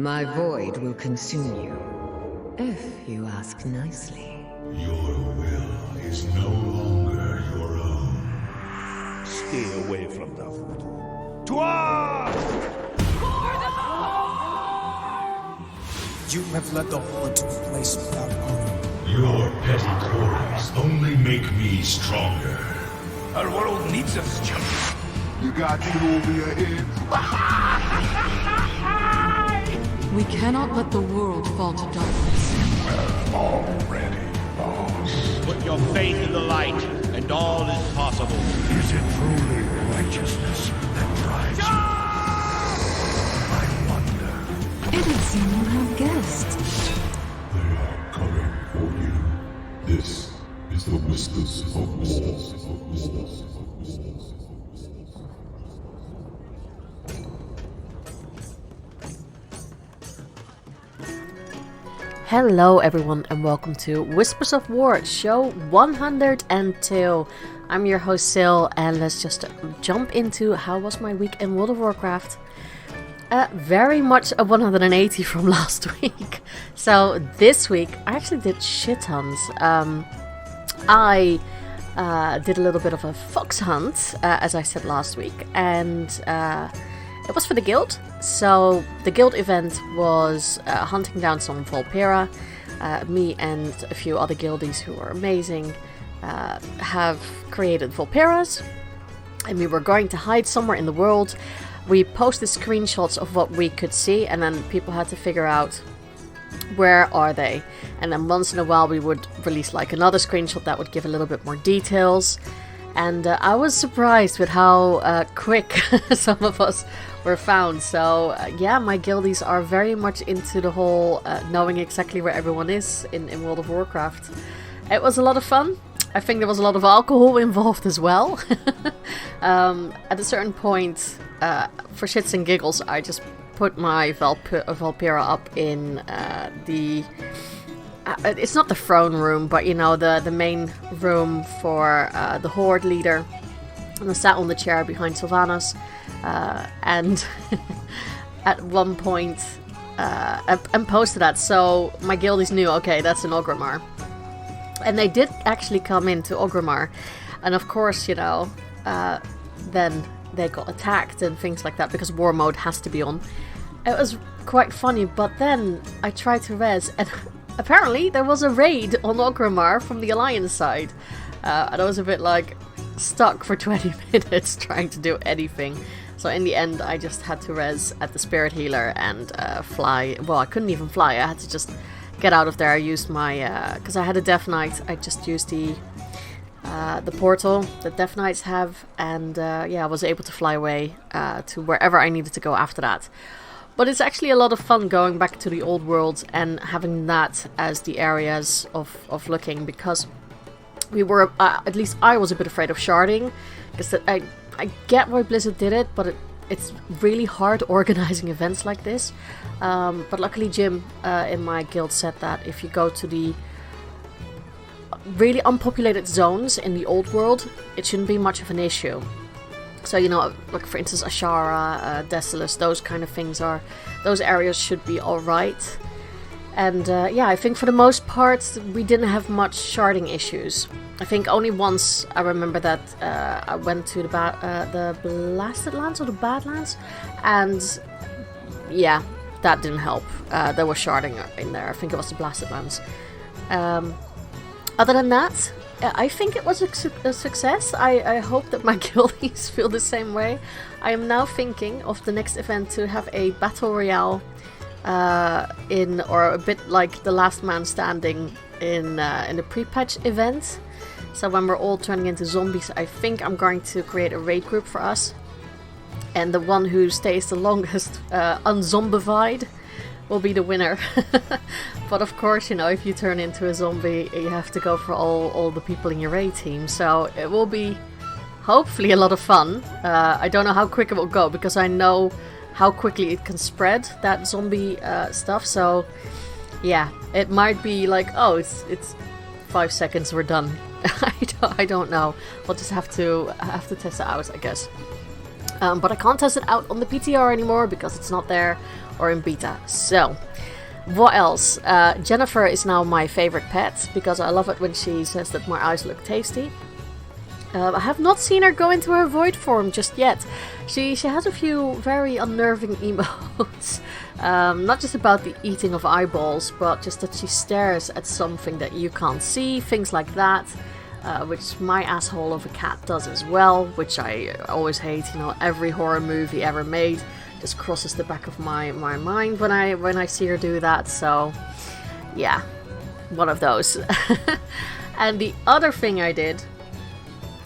My void will consume you, if you ask nicely. Your will is no longer your own. Stay away from them. To arms! You have led the Horde to a place without honor. Your petty quarrels only make me stronger. Our world needs us, champion. You got me over your head. We cannot let the world fall to darkness. Already lost. Put your faith in the light, and all is possible. Is it truly righteousness that drives you? I wonder. It would seem you have guessed. They are coming for you. This is the Whispers of War. Hello everyone and welcome to Whispers of War, show 102. I'm your host Sil, and let's just jump into how was my week in World of Warcraft. Very much a 180 from last week. So this week I actually did shit tons. I did a little bit of a fox hunt, as I said last week, and it was for the guild. So the guild event was hunting down some Volpera. Me and a few other guildies who are amazing have created Volperas, and we were going to hide somewhere in the world. We posted screenshots of what we could see, and then people had to figure out where are they. And then once in a while we would release like another screenshot that would give a little bit more details. And I was surprised with how quick some of us were found. So yeah, my guildies are very much into the whole knowing exactly where everyone is in World of Warcraft. It was a lot of fun. I think there was a lot of alcohol involved as well. At a certain point, for shits and giggles, I just put my Volpera up in the... it's not the throne room, but you know, the main room for the Horde leader. And I sat on the chair behind Sylvanas, and at one point, and posted that, so my guildies knew, okay, that's an Orgrimmar. And they did actually come into Orgrimmar, and of course, you know, then they got attacked and things like that, because war mode has to be on. It was quite funny, but then I tried to res, and apparently there was a raid on Orgrimmar from the Alliance side. And I was a bit like stuck for 20 minutes trying to do anything. So in the end I just had to res at the spirit healer and fly. Well, I couldn't even fly, I had to just get out of there. I used my, because I had a Death Knight, I just used the portal that Death Knights have, and yeah, I was able to fly away to wherever I needed to go after that. But it's actually a lot of fun going back to the old world and having that as the areas of looking, because we were, at least I was a bit afraid of sharding, because I get why Blizzard did it, but it's really hard organizing events like this. But luckily Jim in my guild said that if you go to the really unpopulated zones in the old world, it shouldn't be much of an issue. So, you know, like for instance Ashara, Desolus, those kind of things those areas should be alright. And yeah, I think for the most part we didn't have much sharding issues. I think only once I remember that I went to the Blasted Lands or the Badlands, and yeah, that didn't help. There was sharding in there. I think it was the Blasted Lands. Other than that, I think it was a success. I hope that my guildies feel the same way. I am now thinking of the next event to have a battle royale or a bit like the Last Man Standing in the pre-patch event. So when we're all turning into zombies, I think I'm going to create a raid group for us. And the one who stays the longest unzombified will be the winner. But of course, you know, if you turn into a zombie, you have to go for all the people in your raid team. So it will be hopefully a lot of fun. I don't know how quick it will go, because I know how quickly it can spread, that zombie stuff. So yeah, it might be like, oh, it's 5 seconds, we're done. I don't know. We'll just have to test it out, I guess. But I can't test it out on the PTR anymore because it's not there or in beta. So, what else? Jennifer is now my favorite pet because I love it when she says that my eyes look tasty. I have not seen her go into her void form just yet. She has a few very unnerving emotes. Not just about the eating of eyeballs, but just that she stares at something that you can't see, things like that. Which my asshole of a cat does as well, which I always hate. You know, every horror movie ever made just crosses the back of my mind when I see her do that. So, yeah, one of those. And the other thing I did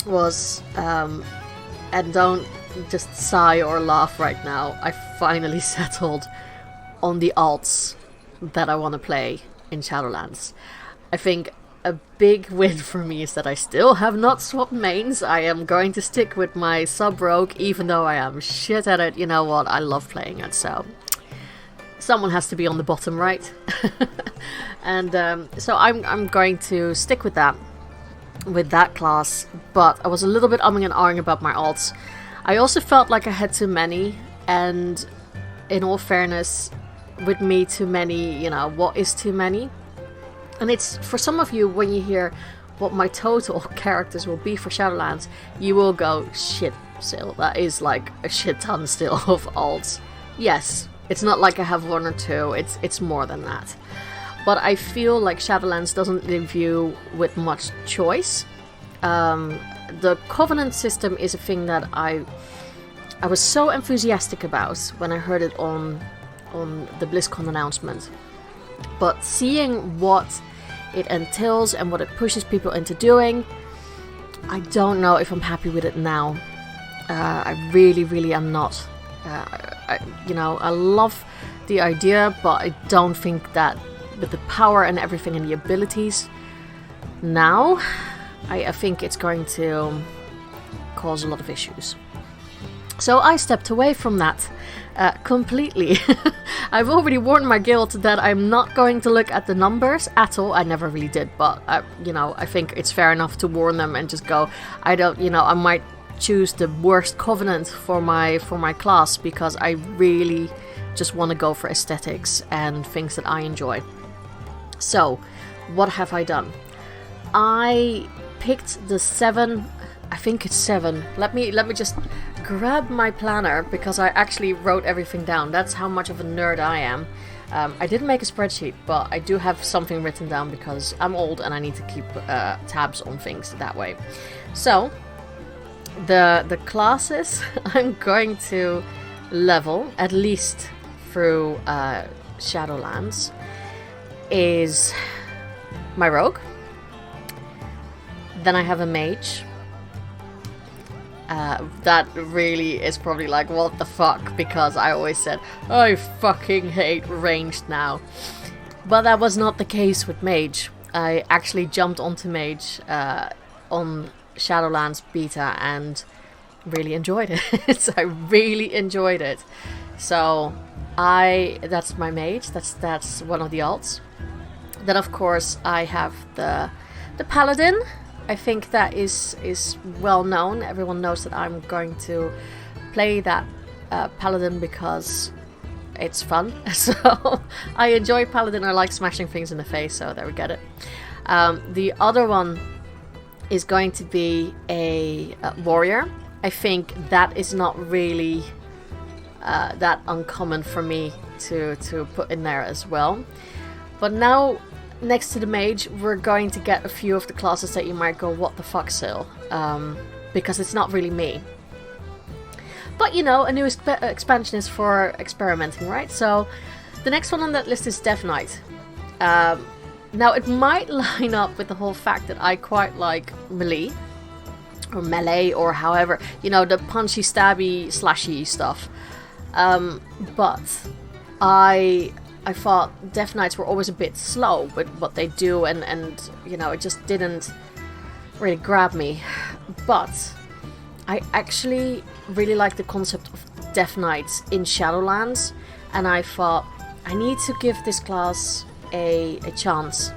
was, and don't just sigh or laugh right now, I finally settled on the alts that I want to play in Shadowlands. I think a big win for me is that I still have not swapped mains. I am going to stick with my sub-rogue, even though I am shit at it. You know what, I love playing it, so someone has to be on the bottom, right? And so I'm going to stick with that class, but I was a little bit umming and ahhing about my alts. I also felt like I had too many, and in all fairness, with me too many, you know, what is too many? And it's, for some of you, when you hear what my total characters will be for Shadowlands, you will go, shit, Sil, that is like a shit ton still of alts. Yes, it's not like I have one or two, it's more than that. But I feel like Shadowlands doesn't leave you with much choice. The Covenant system is a thing that I was so enthusiastic about when I heard it on the BlizzCon announcement. But seeing what it entails and what it pushes people into doing, I don't know if I'm happy with it now. I really am not. I love the idea, but I don't think that with the power and everything and the abilities now, I think it's going to cause a lot of issues. So I stepped away from that completely. I've already warned my guild that I'm not going to look at the numbers at all. I never really did, but I think it's fair enough to warn them and just go, I might choose the worst covenant for my class because I really just want to go for aesthetics and things that I enjoy. So, what have I done? I picked the 7, I think it's 7. Let me just grab my planner because I actually wrote everything down. That's how much of a nerd I am. I didn't make a spreadsheet, but I do have something written down because I'm old and I need to keep tabs on things that way. So, the classes I'm going to level, at least through Shadowlands, is my rogue. Then I have a mage. That really is probably like, what the fuck, because I always said, I fucking hate ranged now. But that was not the case with mage. I actually jumped onto mage on Shadowlands beta and really enjoyed it. I really enjoyed it. So that's my mage, that's one of the alts. Then of course I have the paladin. I think that is well known. Everyone knows that I'm going to play that paladin because it's fun. So I enjoy paladin. I like smashing things in the face, so there we get it. The other one is going to be a warrior. I think that is not really that uncommon for me to put in there as well. But now, next to the mage, we're going to get a few of the classes that you might go, what the fuck, Sil? Because it's not really me. But you know, a new expansion is for experimenting, right? So the next one on that list is Death Knight. Now it might line up with the whole fact that I quite like melee, or however, you know, the punchy, stabby, slashy stuff. But I thought Death Knights were always a bit slow with what they do, and you know, it just didn't really grab me. But I actually really like the concept of Death Knights in Shadowlands, and I thought I need to give this class a chance.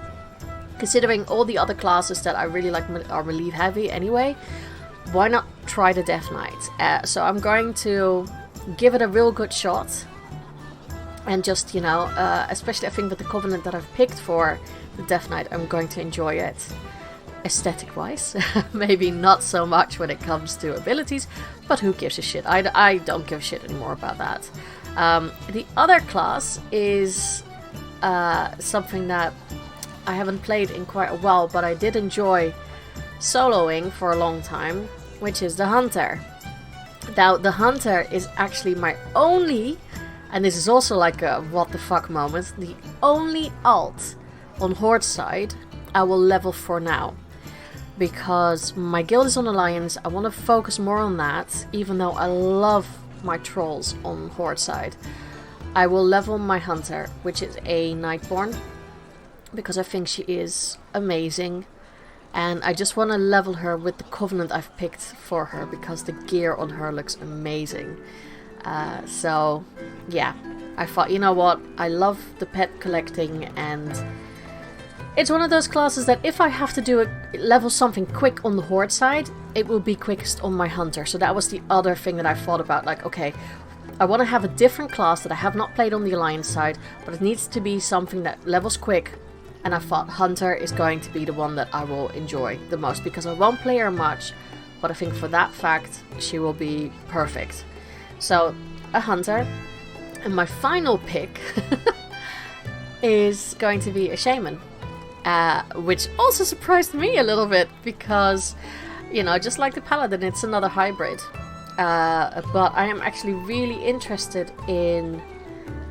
Considering all the other classes that I really like are melee heavy anyway, why not try the Death Knight. So I'm going to give it a real good shot. And just, you know, especially I think with the Covenant that I've picked for the Death Knight, I'm going to enjoy it aesthetic-wise. Maybe not so much when it comes to abilities, but who gives a shit? I don't give a shit anymore about that. The other class is something that I haven't played in quite a while, but I did enjoy soloing for a long time, which is the Hunter. Now, the Hunter is actually my only, and this is also like a what the fuck moment, the only alt on Horde side I will level for now. Because my guild is on Alliance, I want to focus more on that, even though I love my trolls on Horde side. I will level my Hunter, which is a Nightborn, because I think she is amazing. And I just want to level her with the Covenant I've picked for her, because the gear on her looks amazing. So, yeah, I thought, you know what, I love the pet collecting, and it's one of those classes that if I have to do level something quick on the Horde side, it will be quickest on my Hunter. So that was the other thing that I thought about, like, okay, I want to have a different class that I have not played on the Alliance side, but it needs to be something that levels quick. And I thought Hunter is going to be the one that I will enjoy the most, because I won't play her much, but I think for that fact, she will be perfect. So, a Hunter. And my final pick is going to be a Shaman. Which also surprised me a little bit, because, you know, just like the Paladin, it's another hybrid. But I am actually really interested in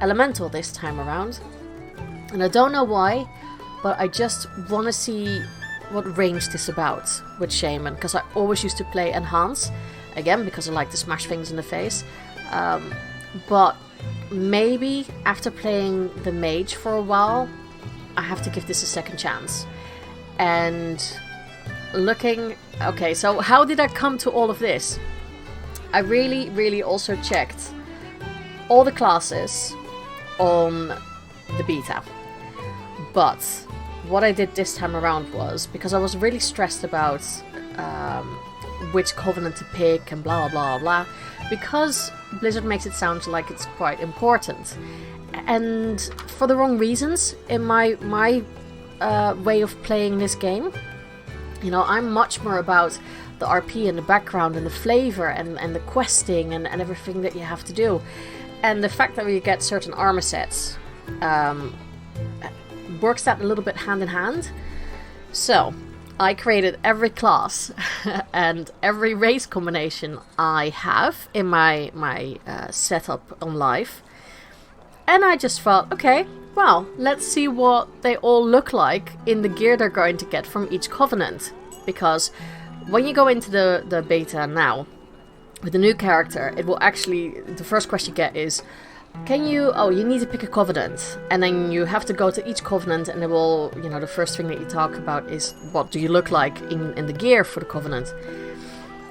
Elemental this time around. And I don't know why, but I just want to see what ranged is about with Shaman, because I always used to play Enhance, again because I like to smash things in the face, but maybe after playing the Mage for a while, I have to give this a second chance. And looking, okay, so how did I come to all of this? I really also checked all the classes on the beta, but what I did this time around was, because I was really stressed about which Covenant to pick and blah blah blah, because Blizzard makes it sound like it's quite important, and for the wrong reasons in my way of playing this game. You know, I'm much more about the RP and the background and the flavor and the questing and everything that you have to do. And the fact that we get certain armor sets works that a little bit hand in hand. So I created every class and every race combination I have in my setup on live. And I just thought, okay, well, let's see what they all look like in the gear they're going to get from each Covenant. Because when you go into the beta now, with the new character, it will actually, the first question you get is, you need to pick a Covenant. And then you have to go to each Covenant, and it will, you know, the first thing that you talk about is, what do you look like in the gear for the Covenant?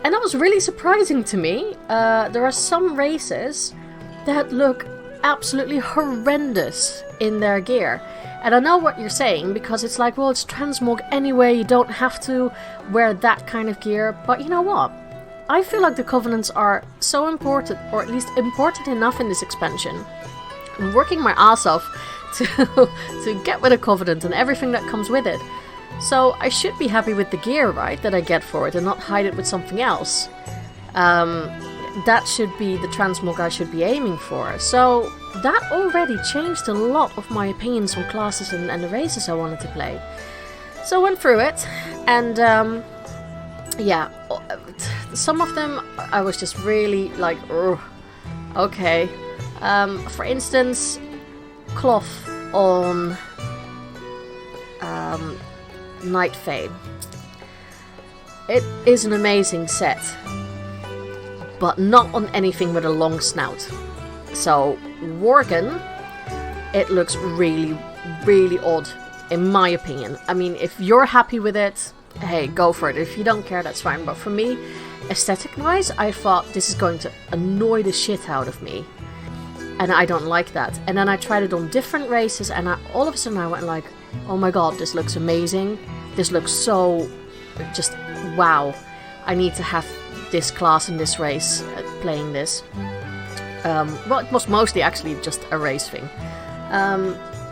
And that was really surprising to me. There are some races that look absolutely horrendous in their gear. And I know what you're saying, because it's like, well, it's transmog anyway, you don't have to wear that kind of gear. But you know what? I feel like the Covenants are so important, or at least important enough in this expansion. I'm working my ass off to get with a Covenant and everything that comes with it. So I should be happy with the gear, right, that I get for it, and not hide it with something else. That should be the transmog I should be aiming for. So that already changed a lot of my opinions on classes and the races I wanted to play. So I went through it, and yeah, some of them I was just really like, okay. For instance, Cloth on Night Fae. It is an amazing set, but not on anything with a long snout. So Worgen, it looks really, really odd, in my opinion. I mean, if you're happy with it, hey, go for it. If you don't care, that's fine. But for me, aesthetic-wise, I thought this is going to annoy the shit out of me. And I don't like that. And then I tried it on different races, and all of a sudden I went like, oh my god, this looks amazing. This looks so, just, wow. I need to have this class and this race playing this. Well, it was mostly actually just a race thing.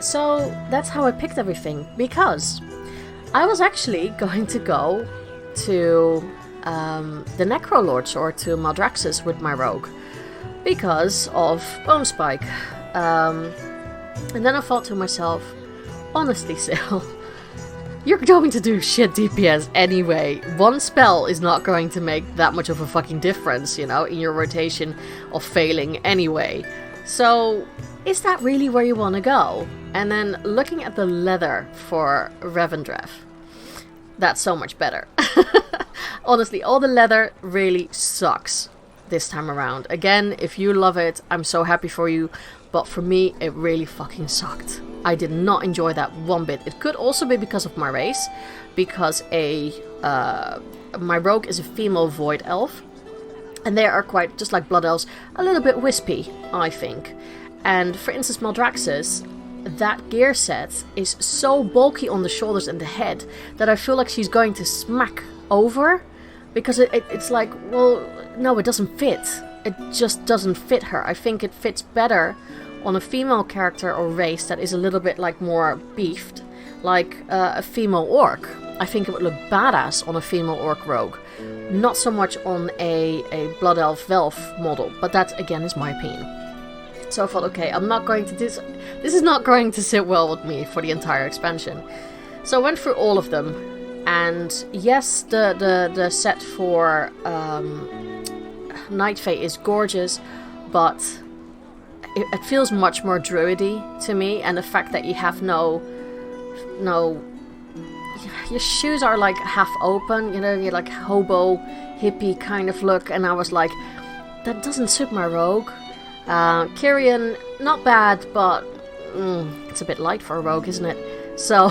So that's how I picked everything, because I was actually going to go to the Necrolords or to Maldraxxus with my rogue because of Bone Spike. And then I thought to myself, honestly, Sil, you're going to do shit DPS anyway. One spell is not going to make that much of a fucking difference, you know, in your rotation of failing anyway. So, is that really where you want to go? And then looking at the leather for Revendreth, that's so much better. Honestly, all the leather really sucks this time around. Again, if you love it, I'm so happy for you. But for me, it really fucking sucked. I did not enjoy that one bit. It could also be because of my race, because my rogue is a female void elf, and they are quite, just like blood elves, a little bit wispy, I think. And for instance, Maldraxxus, that gear set is so bulky on the shoulders and the head that I feel like she's going to smack over, because it's like, well, no, it doesn't fit. It just doesn't fit her. I think it fits better on a female character or race that is a little bit like more beefed, like a female orc. I think it would look badass on a female orc rogue, not so much on a blood elf velf model, but that again is my opinion. So I thought, okay, I'm not going to this is not going to sit well with me for the entire expansion. So I went through all of them, and yes, the set for Night Fae is gorgeous, but it feels much more druidy to me, and the fact that you have no, your shoes are like half open, you know, you're like hobo, hippie kind of look, and I was like, that doesn't suit my rogue. Kyrian, not bad, but it's a bit light for a rogue, isn't it? So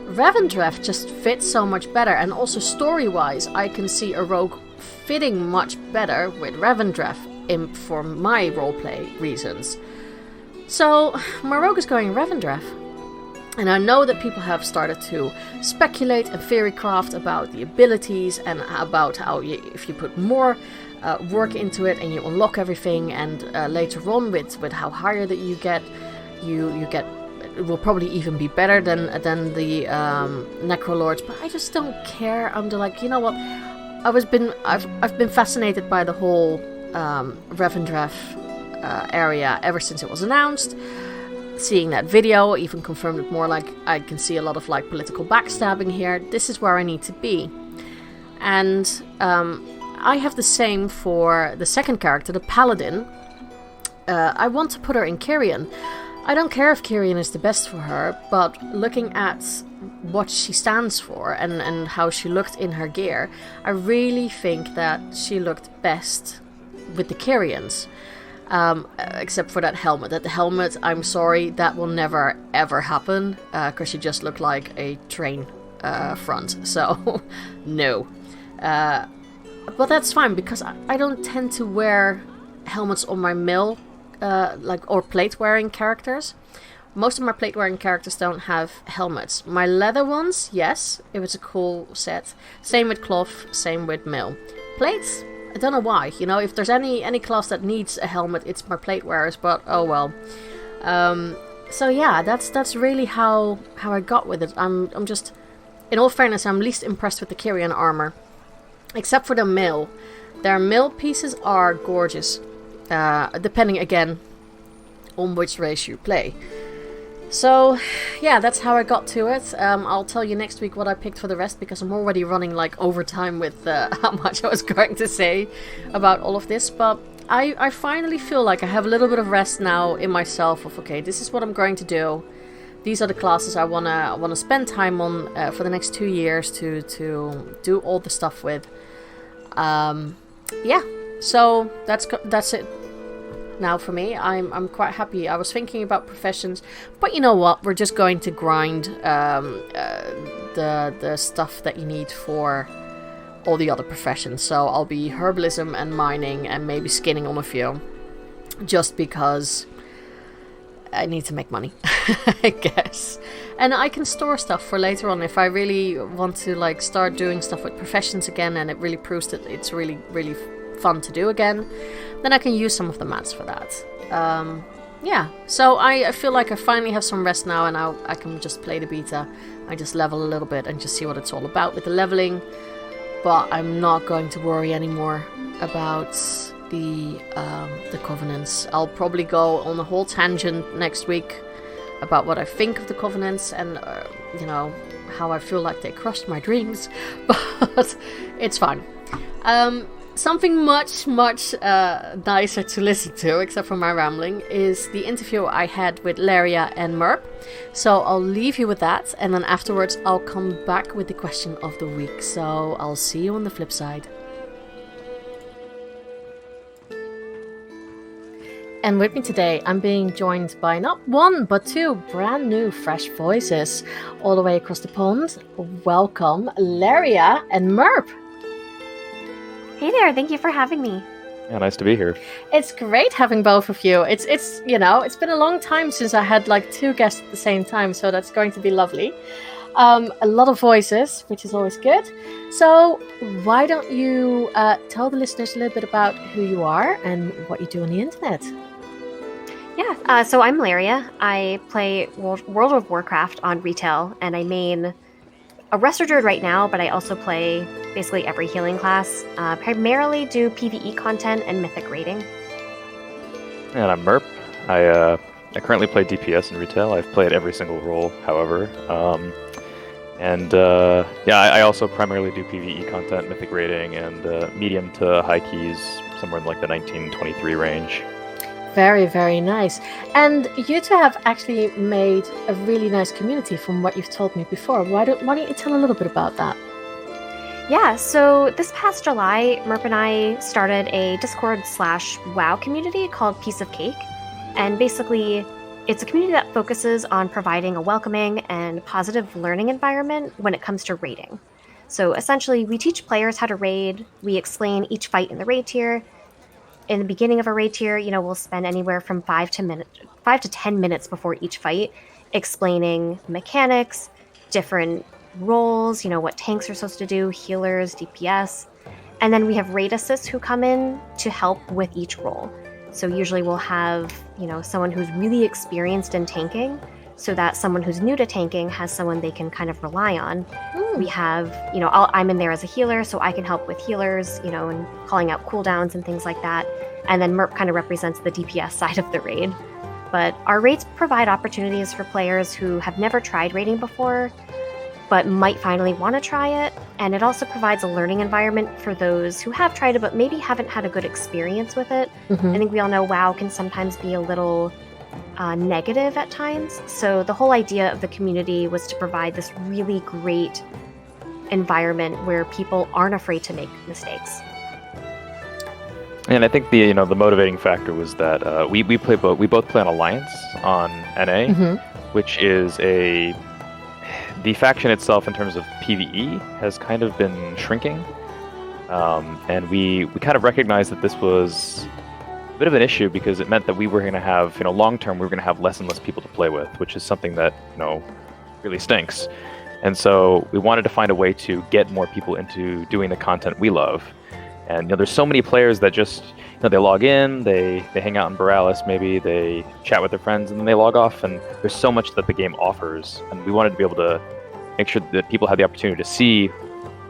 Revendreth just fits so much better, and also story-wise, I can see a rogue fitting much better with Revendreth for my roleplay reasons. So my rogue is going Revendreth, and I know that people have started to speculate and theorycraft about the abilities and about how if you put more work into it and you unlock everything, and later on with how higher that you get it will probably even be better than the Necrolords. But I just don't care. I'm like, you know what? I've been fascinated by the whole Revendreth area ever since it was announced. Seeing that video even confirmed it more. Like, I can see a lot of like political backstabbing here. This is where I need to be, and I have the same for the second character, the Paladin. I want to put her in Kyrian. I don't care if Kyrian is the best for her, but looking at what she stands for and how she looked in her gear, I really think that she looked best with the Kyrians. Except for that helmet. That helmet, I'm sorry, that will never ever happen, because she just looked like a train front. So, no. But that's fine, because I don't tend to wear helmets on my mill, or plate-wearing characters. Most of my plate-wearing characters don't have helmets. My leather ones, yes, if it's a cool set. Same with cloth, same with mill. Plates, I don't know why. You know, if there's any class that needs a helmet, it's my plate wearers, but oh well. So yeah, that's really how I got with it. I'm just, in all fairness, I'm least impressed with the Kyrian armor. Except for the mill. Their mill pieces are gorgeous. Depending again on which race you play. So yeah, that's how I got to it. I'll tell you next week what I picked for the rest, because I'm already running like overtime with how much I was going to say about all of this. But I finally feel like I have a little bit of rest now in myself of, okay, this is what I'm going to do. These are the classes I wanna spend time on for the next 2 years to do all the stuff with. Yeah, so that's it. Now for me, I'm quite happy. I was thinking about professions, but you know what? We're just going to grind the stuff that you need for all the other professions. So I'll be herbalism and mining and maybe skinning on a few, just because I need to make money, I guess. And I can store stuff for later on if I really want to like start doing stuff with professions again, and it really proves that it's really, really fun to do again. Then I can use some of the mats for that. Yeah, so I feel like I finally have some rest now, and I can just play the beta. I just level a little bit and just see what it's all about with the leveling. But I'm not going to worry anymore about the Covenants. I'll probably go on a whole tangent next week about what I think of the Covenants and, you know, how I feel like they crushed my dreams. But it's fine. Something much nicer to listen to, except for my rambling, is the interview I had with Layria and Merp. So I'll leave you with that, and then afterwards I'll come back with the question of the week. So I'll see you on the flip side. And with me today, I'm being joined by not one, but two brand new fresh voices all the way across the pond. Welcome, Layria and Merp. Hey there, thank you for having me. Yeah, nice to be here. It's great having both of you. It's you know, it's been a long time since I had like two guests at the same time, so that's going to be lovely. A lot of voices, which is always good. So why don't you tell the listeners a little bit about who you are and what you do on the internet? Yeah, so I'm Layria. I play World of Warcraft on retail, and I main a Resto Druid right now, but I also play basically every healing class. Primarily do PvE content and Mythic raiding. And I'm Merp. I currently play DPS in retail. I've played every single role, however. I also primarily do PvE content, Mythic raiding, and medium to high keys, somewhere in like the 1923 range. Very, very nice. And you two have actually made a really nice community from what you've told me before. Why don't you tell a little bit about that? Yeah, so this past July, Merp and I started a Discord/WoW community called Piece of Cake. And basically, it's a community that focuses on providing a welcoming and positive learning environment when it comes to raiding. So essentially, we teach players how to raid, we explain each fight in the raid tier. In the beginning of a raid tier, you know, we'll spend anywhere from 5 to 10 minutes before each fight explaining mechanics, different roles, you know, what tanks are supposed to do, healers, DPS. And then we have raid assists who come in to help with each role. So usually we'll have, you know, someone who's really experienced in tanking, so that someone who's new to tanking has someone they can kind of rely on. We have, you know, I'm in there as a healer, so I can help with healers, you know, and calling out cooldowns and things like that. And then Merp kind of represents the DPS side of the raid. But our raids provide opportunities for players who have never tried raiding before, but might finally want to try it. And it also provides a learning environment for those who have tried it, but maybe haven't had a good experience with it. I think we all know WoW can sometimes be a little negative at times. So the whole idea of the community was to provide this really great environment where people aren't afraid to make mistakes. And I think the motivating factor was that we both play on Alliance on NA, which is the faction itself in terms of PvE has kind of been shrinking, and we kind of recognized that this was a bit of an issue because it meant that we were going to have, long term, we were going to have less and less people to play with, which is something that really stinks. And so we wanted to find a way to get more people into doing the content we love. And there's so many players that just they log in, they hang out in Borealis, maybe they chat with their friends, and then they log off. And there's so much that the game offers, and we wanted to be able to make sure that people had the opportunity to see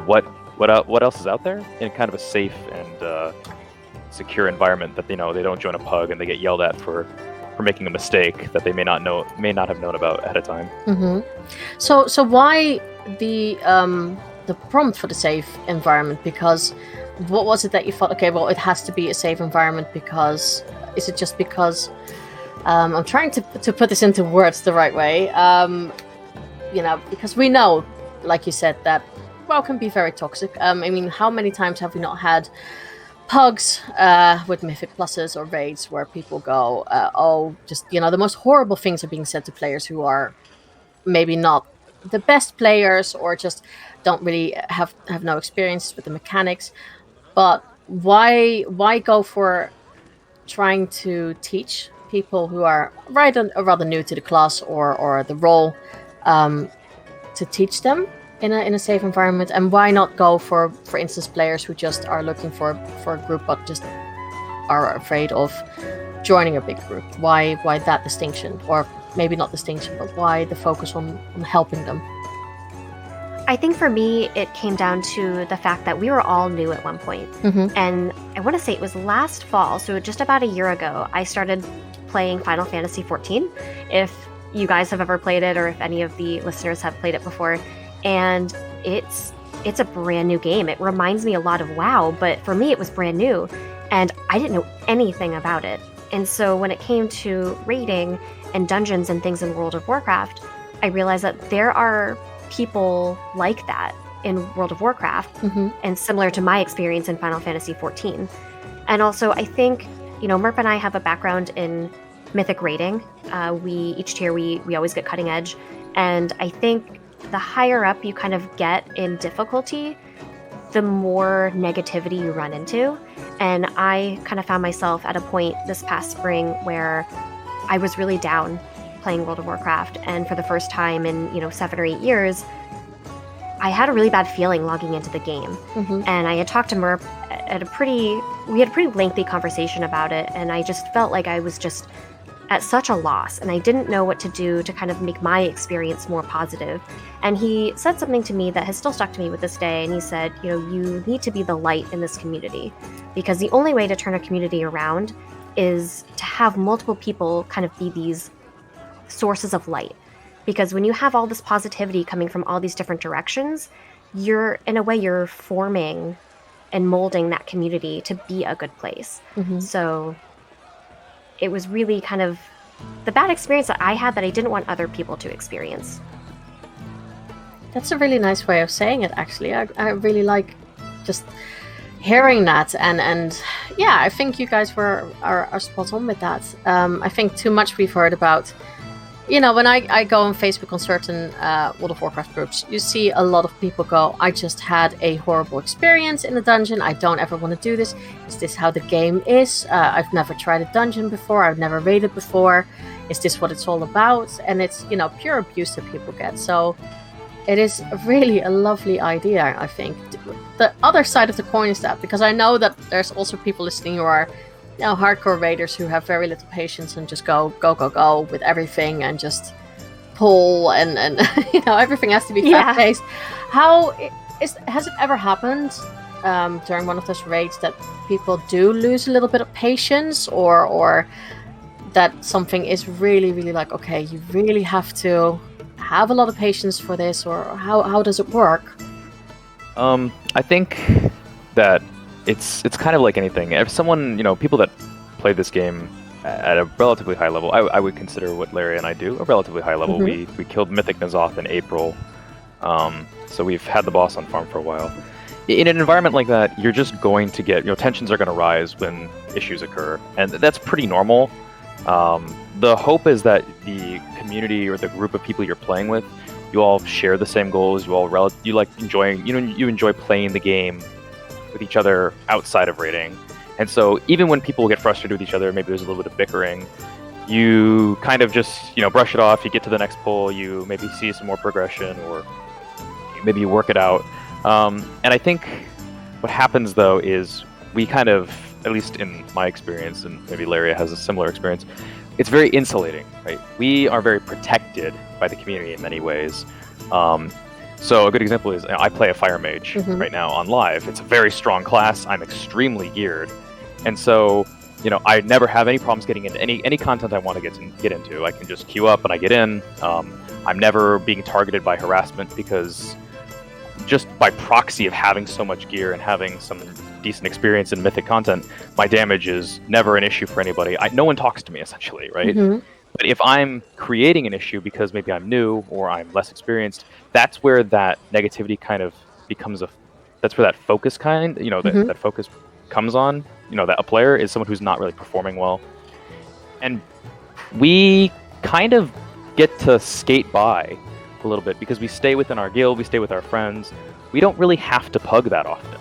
what else is out there in kind of a safe and secure environment. That they don't join a pug and they get yelled at for making a mistake that they may not have known about ahead of time. So why the prompt for the safe environment? Because what was it that you thought, okay, well, it has to be a safe environment because... Is it just because... I'm trying to put this into words the right way. Because we know, like you said, that WoW can be very toxic. I mean, how many times have we not had pugs with Mythic Pluses or raids where people go, the most horrible things are being said to players who are maybe not the best players or just don't really have no experience with the mechanics. But why go for trying to teach people who are rather new to the class or the role to teach them in a safe environment? And why not go for instance, players who just are looking for a group but just are afraid of joining a big group? Why that distinction? Or maybe not distinction, but why the focus on helping them? I think for me, it came down to the fact that we were all new at one point. And I want to say it was last fall, so just about a year ago, I started playing Final Fantasy XIV. If you guys have ever played it, or if any of the listeners have played it before, and it's a brand new game. It reminds me a lot of WoW, but for me, it was brand new, and I didn't know anything about it. And so when it came to raiding and dungeons and things in World of Warcraft, I realized that there are people like that in World of Warcraft, and similar to my experience in Final Fantasy XIV. And also, I think, Merp and I have a background in mythic raiding. Each tier we always get cutting edge, and I think the higher up you kind of get in difficulty, the more negativity you run into. And I kind of found myself at a point this past spring where I was really down playing World of Warcraft, and for the first time in 7 or 8 years, I had a really bad feeling logging into the game. And I had talked to Merp we had a pretty lengthy conversation about it, and I just felt like I was just at such a loss, and I didn't know what to do to kind of make my experience more positive. And he said something to me that has still stuck to me with this day, and he said, you need to be the light in this community, because the only way to turn a community around is to have multiple people kind of be these sources of light. Because when you have all this positivity coming from all these different directions, you're forming and molding that community to be a good place. So it was really kind of the bad experience that I had that I didn't want other people to experience. That's a really nice way of saying it, actually. I really like just hearing that, and yeah, I think you guys are spot on with that. I think too much we've heard about, when I go on Facebook on certain World of Warcraft groups, you see a lot of people go, I just had a horrible experience in a dungeon, I don't ever want to do this. Is this how the game is? I've never tried a dungeon before, I've never raided before. Is this what it's all about? And it's, pure abuse that people get. So it is really a lovely idea, I think. The other side of the coin is that, because I know that there's also people listening who are hardcore raiders who have very little patience and just go with everything and just pull and everything has to be fast-paced. Has it ever happened during one of those raids that people do lose a little bit of patience, or that something is really, really like, okay, you really have to have a lot of patience for this, or how does it work? I think that it's kind of like anything. If someone, people that play this game at a relatively high level, I would consider what Layria and I do a relatively high level. We killed Mythic N'Zoth in April, so we've had the boss on farm for a while. In an environment like that, you're just going to get, tensions are going to rise when issues occur, and that's pretty normal. The hope is that the community or the group of people you're playing with, you all share the same goals. You enjoy playing the game with each other outside of raiding. And so even when people get frustrated with each other, maybe there's a little bit of bickering, you kind of just, brush it off, you get to the next pull, you maybe see some more progression, or maybe you work it out. And I think what happens, though, is we kind of, at least in my experience, and maybe Layria has a similar experience, it's very insulating, right? We are very protected by the community in many ways. So a good example is I play a fire mage right now on live. It's a very strong class. I'm extremely geared. And so, I never have any problems getting into any content I want to get into. I can just queue up and I get in. I'm never being targeted by harassment, because just by proxy of having so much gear and having some decent experience in mythic content, my damage is never an issue for anybody. No one talks to me, essentially, right? But if I'm creating an issue because maybe I'm new or I'm less experienced, that's where that negativity kind of becomes that's where that focus that focus comes on, that a player is someone who's not really performing well. And we kind of get to skate by a little bit because we stay within our guild, we stay with our friends. We don't really have to pug that often.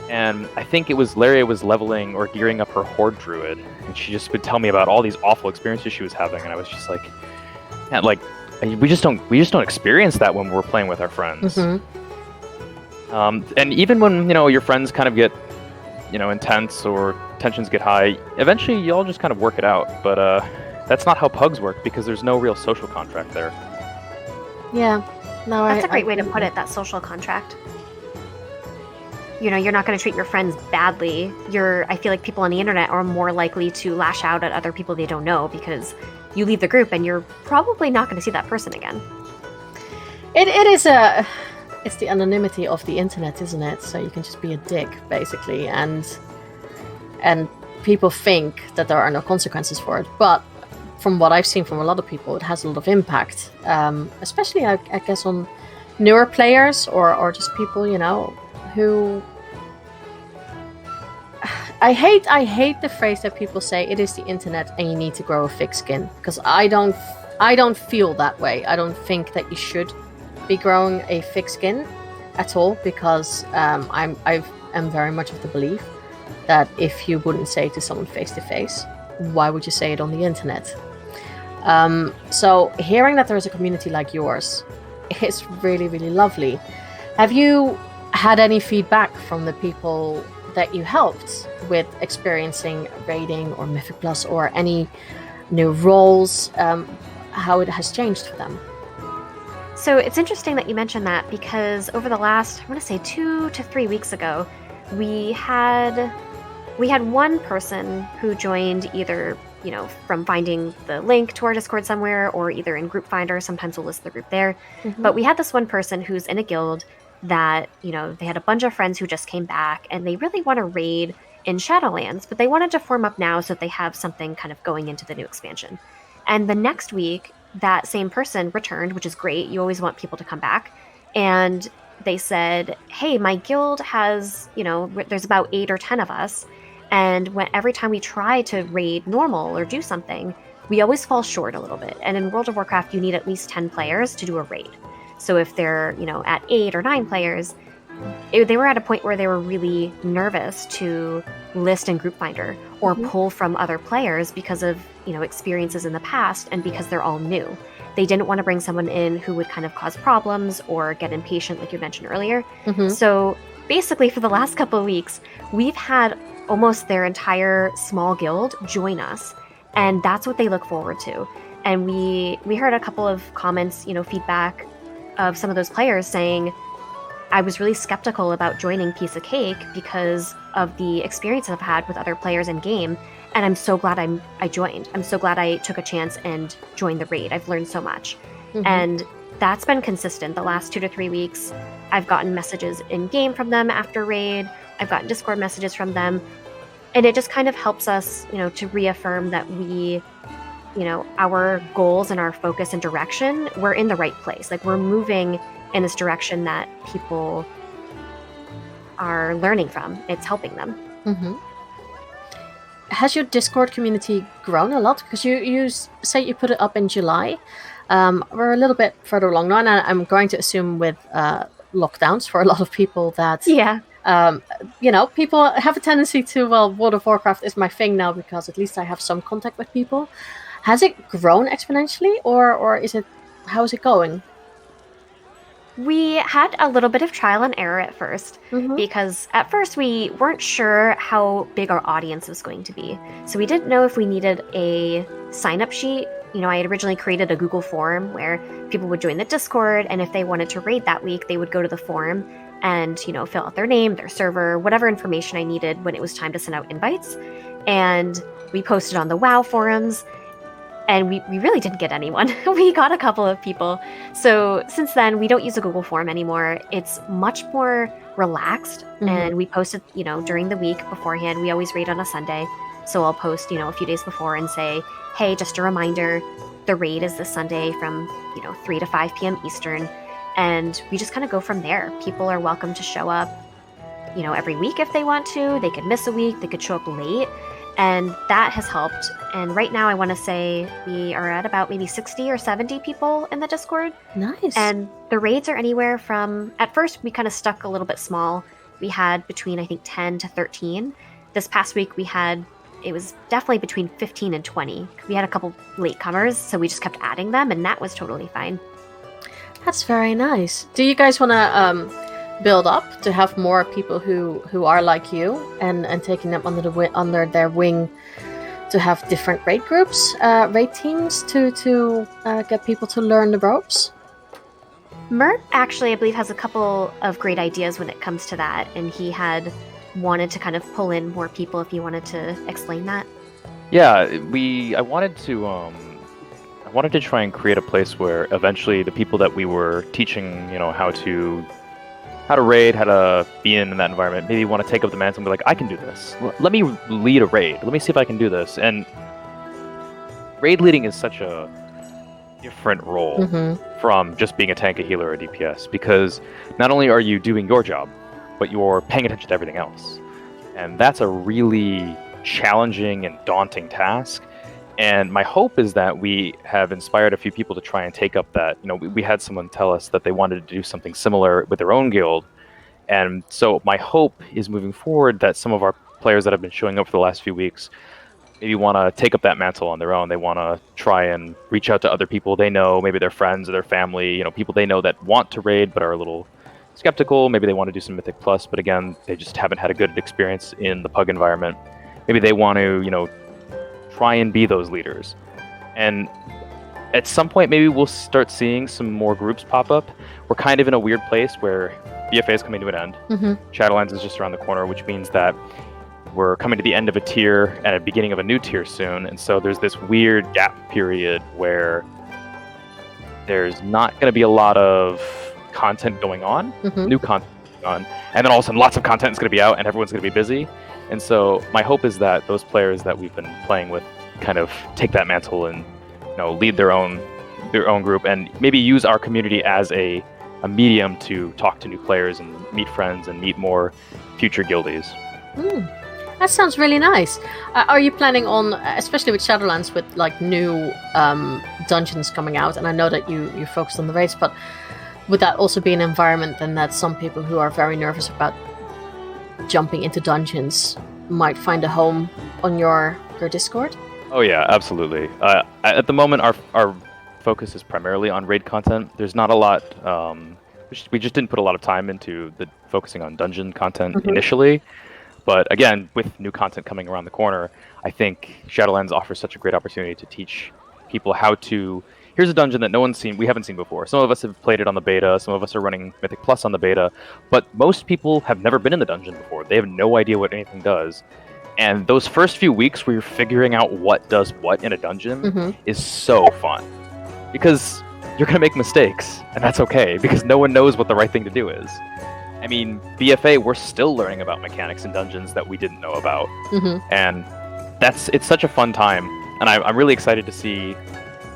And I think it was Layria was leveling or gearing up her Horde Druid, and she just would tell me about all these awful experiences she was having, and I was just like, yeah, like we just don't experience that when we're playing with our friends. And even when your friends kind of get intense or tensions get high, eventually you all just kind of work it out. But that's not how pugs work because there's no real social contract there. Yeah, no, that's a great way to put it. That social contract. You're not going to treat your friends badly. I feel like people on the internet are more likely to lash out at other people they don't know because you leave the group and you're probably not going to see that person again. It's the anonymity of the internet, isn't it? So you can just be a dick, basically, and people think that there are no consequences for it. But from what I've seen from a lot of people, it has a lot of impact, especially, I guess, on newer players or just people, who... I hate the phrase that people say, it is the internet and you need to grow a thick skin, because I don't feel that way. I don't think that you should be growing a thick skin at all, because I am very much of the belief that if you wouldn't say it to someone face to face, why would you say it on the internet? So hearing that there is a community like yours, it's really, really lovely. Have you had any feedback from the people that you helped with experiencing raiding or Mythic Plus or any new roles, how it has changed for them? So it's interesting that you mentioned that, because over the last, I want to say 2 to 3 weeks ago, we had one person who joined either, from finding the link to our Discord somewhere or either in Group Finder. Sometimes we'll list the group there. But we had this one person who's in a guild that, they had a bunch of friends who just came back and they really want to raid in Shadowlands, but they wanted to form up now so that they have something kind of going into the new expansion. And the next week, that same person returned, which is great. You always want people to come back. And they said, hey, my guild has, there's about 8 or 10 of us. And every time we try to raid normal or do something, we always fall short a little bit. And in World of Warcraft, you need at least 10 players to do a raid. So if they're, at 8 or 9 players, they were at a point where they were really nervous to list in Group Finder or pull from other players because of, experiences in the past and because they're all new. They didn't want to bring someone in who would kind of cause problems or get impatient, like you mentioned earlier. So basically, for the last couple of weeks, we've had almost their entire small guild join us, and that's what they look forward to. And we heard a couple of comments, feedback of some of those players saying, I was really skeptical about joining Piece of Cake because of the experience I've had with other players in game, and I'm so glad I joined. I'm so glad I took a chance and joined the raid. I've learned so much. And that's been consistent. The last 2 to 3 weeks, I've gotten messages in game from them after raid. I've gotten Discord messages from them. And it just kind of helps us, to reaffirm that we, our goals and our focus and direction, we're in the right place. Like, we're moving in this direction that people are learning from. It's helping them. Has your Discord community grown a lot? Because you say you put it up in July. We're a little bit further along now, and I'm going to assume with lockdowns for a lot of people that people have a tendency to, World of Warcraft is my thing now because at least I have some contact with people. Has it grown exponentially, or how is it going? We had a little bit of trial and error at first, because at first we weren't sure how big our audience was going to be. So we didn't know if we needed a sign-up sheet. I had originally created a Google form where people would join the Discord, and if they wanted to raid that week, they would go to the form and, fill out their name, their server, whatever information I needed when it was time to send out invites. And we posted on the WoW forums, and we really didn't get anyone. We got a couple of people. So since then, we don't use a Google form anymore. It's much more relaxed, and we posted, during the week beforehand. We always raid on a Sunday. So I'll post, a few days before and say, hey, just a reminder, the raid is this Sunday from, 3 to 5 p.m. Eastern. And we just kind of go from there. People are welcome to show up, every week if they want to. They could miss a week. They could show up late. And that has helped. And right now, I want to say we are at about maybe 60 or 70 people in the Discord. Nice. And the raids are anywhere from, at first, we kind of stuck a little bit small. we had between, I think, 10 to 13. This past week it was definitely between 15 and 20. We had a couple latecomers, so we just kept adding them, and that was totally fine. That's very nice. Do you guys want to build up to have more people who are like you and taking them under their wing to have different raid groups, raid teams to get people to learn the ropes? Merp actually, I believe, has a couple of great ideas when it comes to that, and he had wanted to kind of pull in more people. If you wanted to explain that. Yeah, I wanted to try and create a place where eventually the people that we were teaching, how to raid, how to be in that environment, maybe want to take up the mantle and be like, I can do this. Let me lead a raid. Let me see if I can do this. And raid leading is such a different role from just being a tank, a healer, or a DPS, because not only are you doing your job, but you're paying attention to everything else. And that's a really challenging and daunting task. And my hope is that we have inspired a few people to try and take up that. We had someone tell us that they wanted to do something similar with their own guild. And so my hope is moving forward that some of our players that have been showing up for the last few weeks maybe want to take up that mantle on their own. They want to try and reach out to other people they know, maybe their friends or their family, people they know that want to raid but are a little skeptical. Maybe they want to do some Mythic Plus, but again, they just haven't had a good experience in the Pug environment. Maybe they want to, try and be those leaders. And at some point, maybe we'll start seeing some more groups pop up. We're kind of in a weird place where BFA is coming to an end. Shadowlands is just around the corner, which means that we're coming to the end of a tier and a beginning of a new tier soon. And so there's this weird gap period where there's not going to be a lot of content going on, new content going on, and then all of a sudden lots of content is going to be out and everyone's going to be busy. And so my hope is that those players that we've been playing with kind of take that mantle and lead their own group and maybe use our community as a medium to talk to new players and meet friends and meet more future guildies. That sounds really nice. Are you planning on, especially with Shadowlands, with like new dungeons coming out? And I know that you focused on the raids, but would that also be an environment then that some people who are very nervous about jumping into dungeons might find a home on your Discord? Oh yeah, absolutely. At the moment, our focus is primarily on raid content. There's not a lot. We just didn't put a lot of time into focusing on dungeon content initially. But again, with new content coming around the corner, I think Shadowlands offers such a great opportunity to teach people how to. Here's a dungeon that we haven't seen before. Some of us have played it on the beta, some of us are running Mythic Plus on the beta, but most people have never been in the dungeon before. They have no idea what anything does. And those first few weeks where you're figuring out what does what in a dungeon is so fun. Because you're going to make mistakes, and that's okay, because no one knows what the right thing to do is. I mean, BFA, we're still learning about mechanics in dungeons that we didn't know about. And it's such a fun time, and I'm really excited to see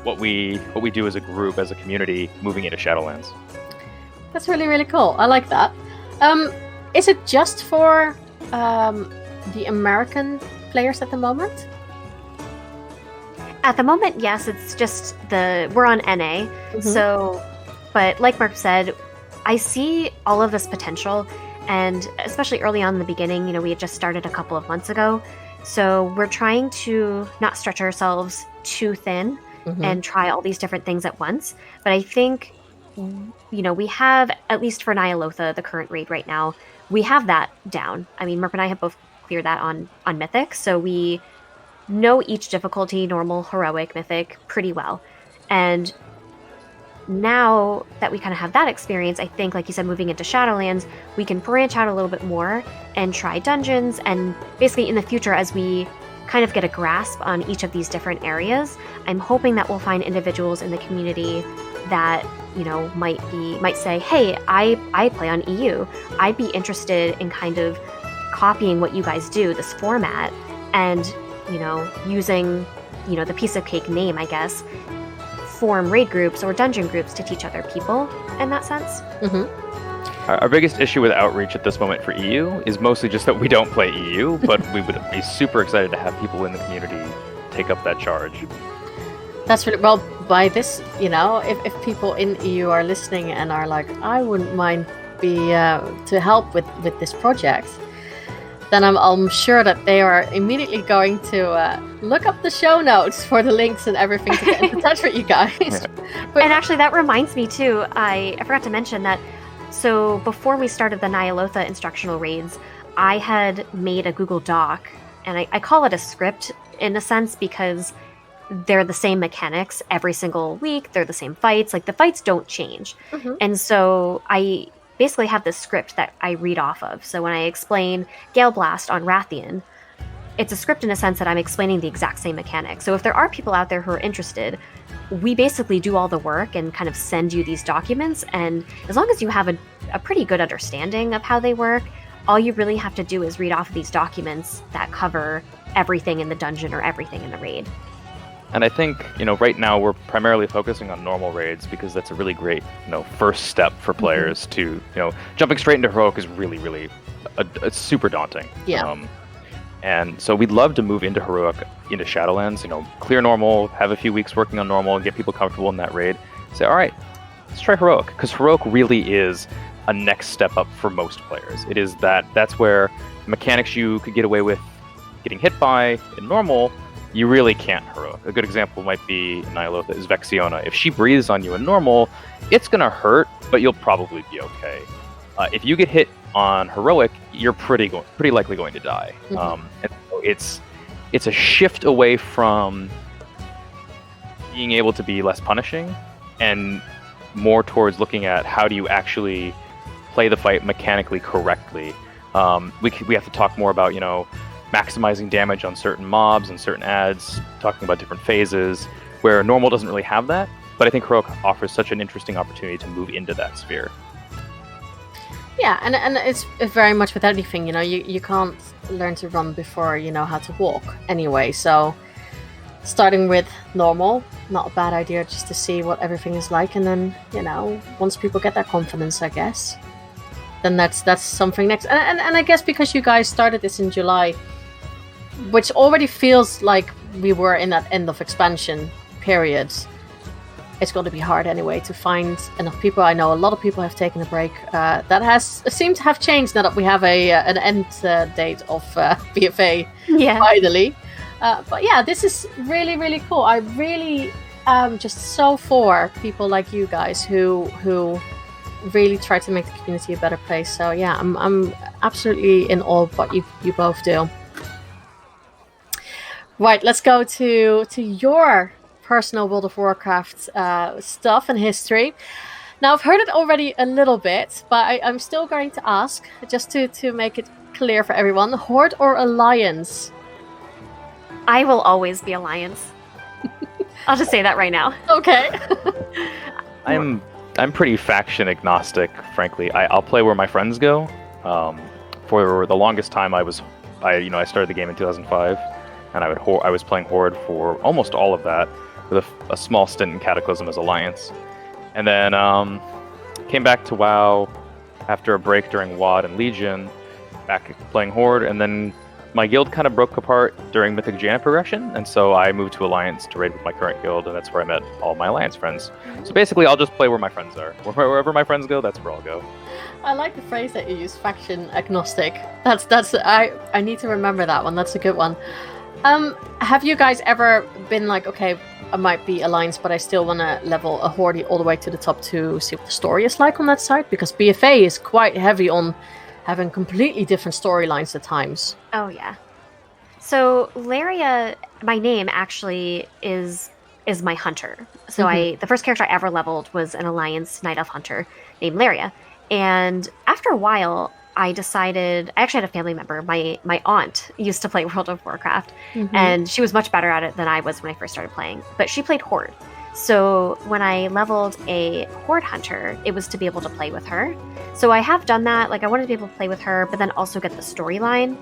what we do as a group, as a community, moving into Shadowlands. That's really, really cool. I like that. Is it just for the American players at the moment? At the moment, yes. It's just we're on NA. So, but like Mark said, I see all of this potential, and especially early on in the beginning, we had just started a couple of months ago. So we're trying to not stretch ourselves too thin and try all these different things at once. But I think, we have, at least for Nyalotha, the current raid right now, we have that down. I mean, Merp and I have both cleared that on Mythic, so we know each difficulty, normal, heroic, Mythic, pretty well. And now that we kind of have that experience, I think, like you said, moving into Shadowlands, we can branch out a little bit more and try dungeons. And basically in the future, as we kind of get a grasp on each of these different areas, I'm hoping that we'll find individuals in the community that, might say, hey, I play on EU. I'd be interested in kind of copying what you guys do, this format, and, using, the Piece of Cake name, I guess, form raid groups or dungeon groups to teach other people in that sense. Our biggest issue with outreach at this moment for EU is mostly just that we don't play EU, but we would be super excited to have people in the community take up that charge. That's really well. By this, if people in EU are listening and are like, I wouldn't mind be to help with this project, then I'm sure that they are immediately going to look up the show notes for the links and everything to get in touch with you guys. And actually, that reminds me too. I forgot to mention that. So before we started the Nyalotha instructional raids, I had made a Google Doc, and I call it a script in a sense because they're the same mechanics every single week. They're the same fights. Like, the fights don't change. Mm-hmm. And so I basically have this script that I read off of. So when I explain Gale Blast on Rathian, it's a script in a sense that I'm explaining the exact same mechanics. So if there are people out there who are interested, we basically do all the work and kind of send you these documents. And as long as you have a pretty good understanding of how they work, all you really have to do is read off of these documents that cover everything in the dungeon or everything in the raid. And I think, right now we're primarily focusing on normal raids because that's a really great, first step for players to, jumping straight into Heroic is really, really it's super daunting. Yeah. And so we'd love to move into Heroic, into Shadowlands, clear normal, have a few weeks working on normal and get people comfortable in that raid. Say, all right, let's try Heroic, because Heroic really is a next step up for most players. It is that's where mechanics you could get away with getting hit by in normal, you really can't Heroic. A good example might be Nyalotha is Vexiona. If she breathes on you in normal, it's going to hurt, but you'll probably be okay. If you get hit on Heroic, you're pretty likely going to die. And so it's a shift away from being able to be less punishing and more towards looking at how do you actually play the fight mechanically correctly. We have to talk more about, maximizing damage on certain mobs and certain adds, talking about different phases, where normal doesn't really have that. But I think Heroic offers such an interesting opportunity to move into that sphere. Yeah, and it's very much with anything, you can't learn to run before you know how to walk anyway. So starting with normal, not a bad idea, just to see what everything is like. And then, once people get that confidence, I guess, then that's something next. And I guess because you guys started this in July, which already feels like we were in that end of expansion period, it's going to be hard anyway to find enough people. I know a lot of people have taken a break. That has seemed to have changed now that we have an end date of BFA finally. But yeah, this is really, really cool. I really am just so for people like you guys who really try to make the community a better place. So yeah, I'm absolutely in awe of what you both do. Right, let's go to your personal World of Warcraft stuff and history. Now, I've heard it already a little bit, but I'm still going to ask, just to make it clear for everyone, Horde or Alliance? I will always be Alliance. I'll just say that right now. Okay. I'm pretty faction agnostic, frankly. I'll play where my friends go. For the longest time, I started the game in 2005, and I was playing Horde for almost all of that, with a small stint in Cataclysm as Alliance. And then came back to WoW after a break during WoD and Legion, back playing Horde, and then my guild kind of broke apart during Mythic Jaina progression, and so I moved to Alliance to raid with my current guild, and that's where I met all my Alliance friends. So basically, I'll just play where my friends are. Wherever my friends go, that's where I'll go. I like the phrase that you use, faction agnostic. I need to remember that one. That's a good one. Have you guys ever been like, okay, I might be Alliance, but I still want to level a Horde all the way to the top to see what the story is like on that side? Because BFA is quite heavy on having completely different storylines at times. Oh, yeah. So Layria, my name actually is my hunter. So the first character I ever leveled was an Alliance Night Elf hunter named Layria. And after a while, I decided, I actually had a family member, my aunt used to play World of Warcraft, and she was much better at it than I was when I first started playing, but she played Horde. So when I leveled a Horde hunter, it was to be able to play with her. So I have done that, like I wanted to be able to play with her, but then also get the storyline.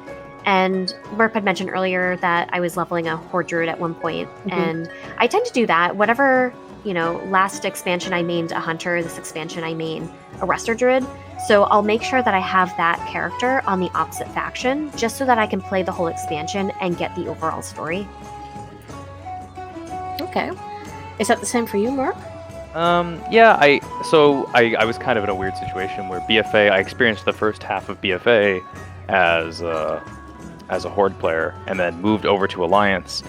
And Merp had mentioned earlier that I was leveling a Horde druid at one point, and I tend to do that. Whatever, last expansion I mained a hunter, this expansion I main a Rester druid. So I'll make sure that I have that character on the opposite faction, just so that I can play the whole expansion and get the overall story. Okay. Is that the same for you, Merp? Yeah, I was kind of in a weird situation where BFA. I experienced the first half of BFA as a Horde player, and then moved over to Alliance.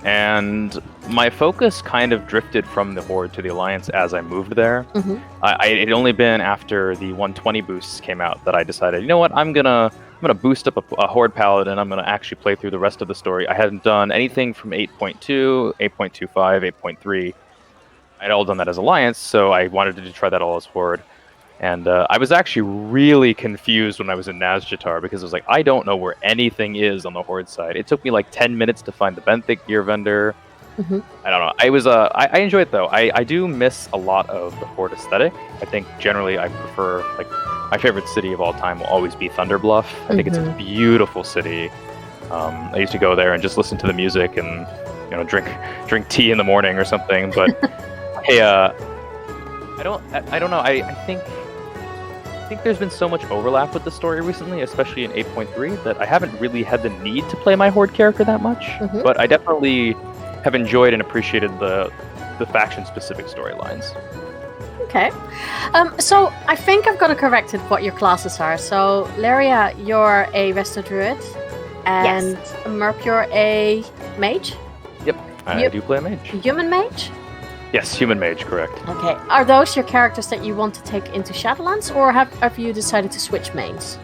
And my focus kind of drifted from the Horde to the Alliance as I moved there. It had only been after the 120 boosts came out that I decided, you know what, I'm gonna boost up a Horde Paladin. I'm gonna actually play through the rest of the story. I hadn't done anything from 8.2, 8.25, 8.3. I'd all done that as Alliance, so I wanted to try that all as Horde. And I was actually really confused when I was in Nazjatar, because it was like, I don't know where anything is on the Horde side. It took me like 10 minutes to find the benthic gear vendor. I don't know. I enjoy it though. I do miss a lot of the Horde aesthetic. I think generally I prefer, like, my favorite city of all time will always be Thunderbluff. I think it's a beautiful city. I used to go there and just listen to the music and, you know, drink tea in the morning or something. But I don't know. I think there's been so much overlap with the story recently, especially in 8.3, that I haven't really had the need to play my Horde character that much. But I definitely have enjoyed and appreciated the faction-specific storylines. Okay. So I think I've got it corrected what your classes are. So Layria, you're a Resto Druid, and Merp, you're a mage? Yep, I do play a mage. Human mage? Yes, human mage, correct. Okay. Are those your characters that you want to take into Shadowlands, or have you decided to switch mains?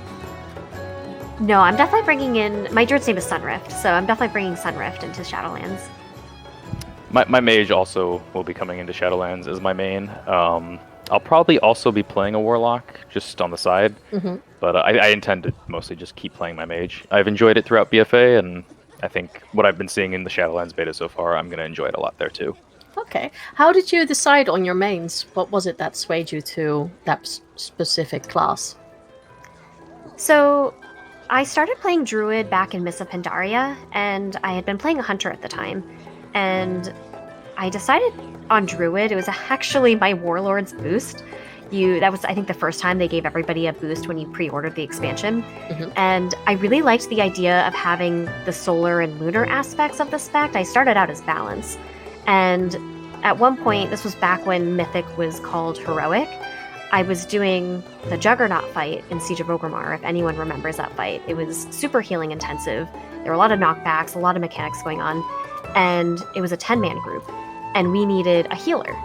No, I'm definitely bringing in... My druid's name is Sunrift, so I'm definitely bringing Sunrift into Shadowlands. My mage also will be coming into Shadowlands as my main. I'll probably also be playing a warlock just on the side, but I intend to mostly just keep playing my mage. I've enjoyed it throughout BFA, and I think what I've been seeing in the Shadowlands beta so far, I'm going to enjoy it a lot there too. Okay. How did you decide on your mains? What was it that swayed you to that specific class? So, I started playing Druid back in Mists of Pandaria, and I had been playing a Hunter at the time. And I decided on Druid. It was actually my Warlord's boost. That was, I think, the first time they gave everybody a boost when you pre-ordered the expansion. And I really liked the idea of having the solar and lunar aspects of the spec. I started out as balance. And at one point, this was back when Mythic was called Heroic, I was doing the Juggernaut fight in Siege of Orgrimmar, if anyone remembers that fight. It was super healing intensive. There were a lot of knockbacks, a lot of mechanics going on, and it was a 10-man group, and we needed a healer.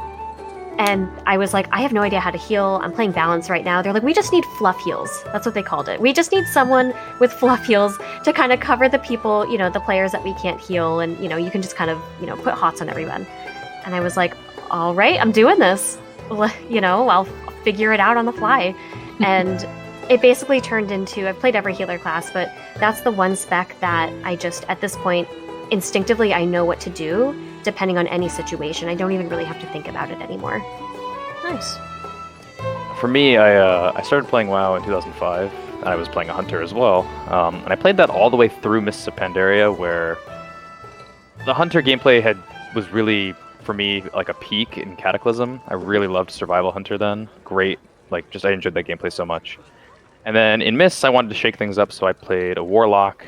And I was like, I have no idea how to heal. I'm playing balance right now. They're like, we just need fluff heals. That's what they called it. We just need someone with fluff heals to kind of cover the people, the players that we can't heal. And, you can just kind of, put hots on everyone. And I was like, all right, I'm doing this. I'll figure it out on the fly. And it basically turned into, I've played every healer class, but that's the one spec that I just, at this point, instinctively, I know what to do. Depending on any situation, I don't even really have to think about it anymore. Nice. For me, I started playing WoW in 2005, and I was playing a Hunter as well. And I played that all the way through Mists of Pandaria, where the Hunter gameplay was really, for me, like a peak in Cataclysm. I really loved Survival Hunter then. Great, I enjoyed that gameplay so much. And then in Mists, I wanted to shake things up, so I played a Warlock.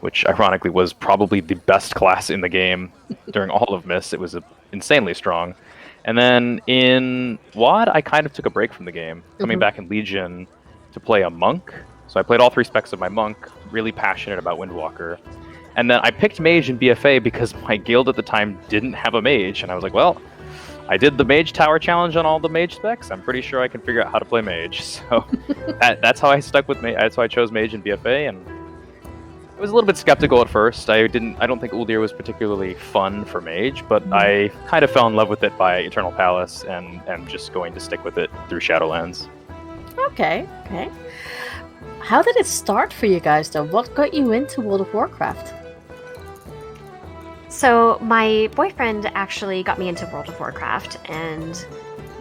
Which ironically was probably the best class in the game during all of Mists. It was insanely strong. And then in WoD, I kind of took a break from the game, coming back in Legion to play a Monk. So I played all three specs of my Monk, really passionate about Windwalker. And then I picked Mage in BFA because my guild at the time didn't have a Mage. And I was like, well, I did the Mage Tower Challenge on all the Mage specs. I'm pretty sure I can figure out how to play Mage. So that's how I stuck with Mage. That's how I chose Mage in BFA. And I was a little bit skeptical at first. I don't think Uldir was particularly fun for Mage, but I kind of fell in love with it by Eternal Palace, and am just going to stick with it through Shadowlands. Okay. How did it start for you guys, though? What got you into World of Warcraft? So my boyfriend actually got me into World of Warcraft, and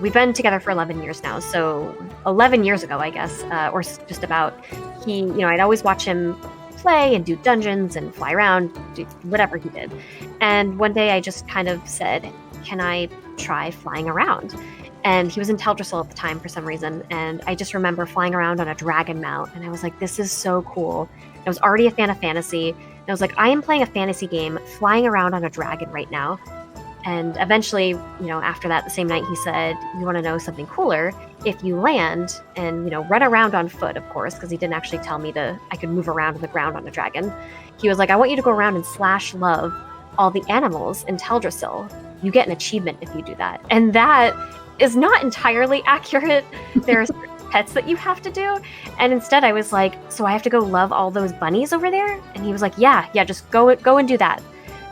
we've been together for 11 years now. So 11 years ago, I guess, or just about, I'd always watch him play and do dungeons and fly around, do whatever he did. And one day I just kind of said, can I try flying around? And he was in Teldrassil at the time for some reason. And I just remember flying around on a dragon mount. And I was like, this is so cool. I was already a fan of fantasy. And I was like, I am playing a fantasy game flying around on a dragon right now. And eventually, after that, the same night, he said, "You want to know something cooler? If you land and, run around on foot, of course, because he didn't actually tell me I could move around on the ground on a dragon. He was like, I want you to go around and slash love all the animals in Teldrassil. You get an achievement if you do that." And that is not entirely accurate. There are certain pets that you have to do. And instead I was like, so I have to go love all those bunnies over there? And he was like, yeah, just go and do that.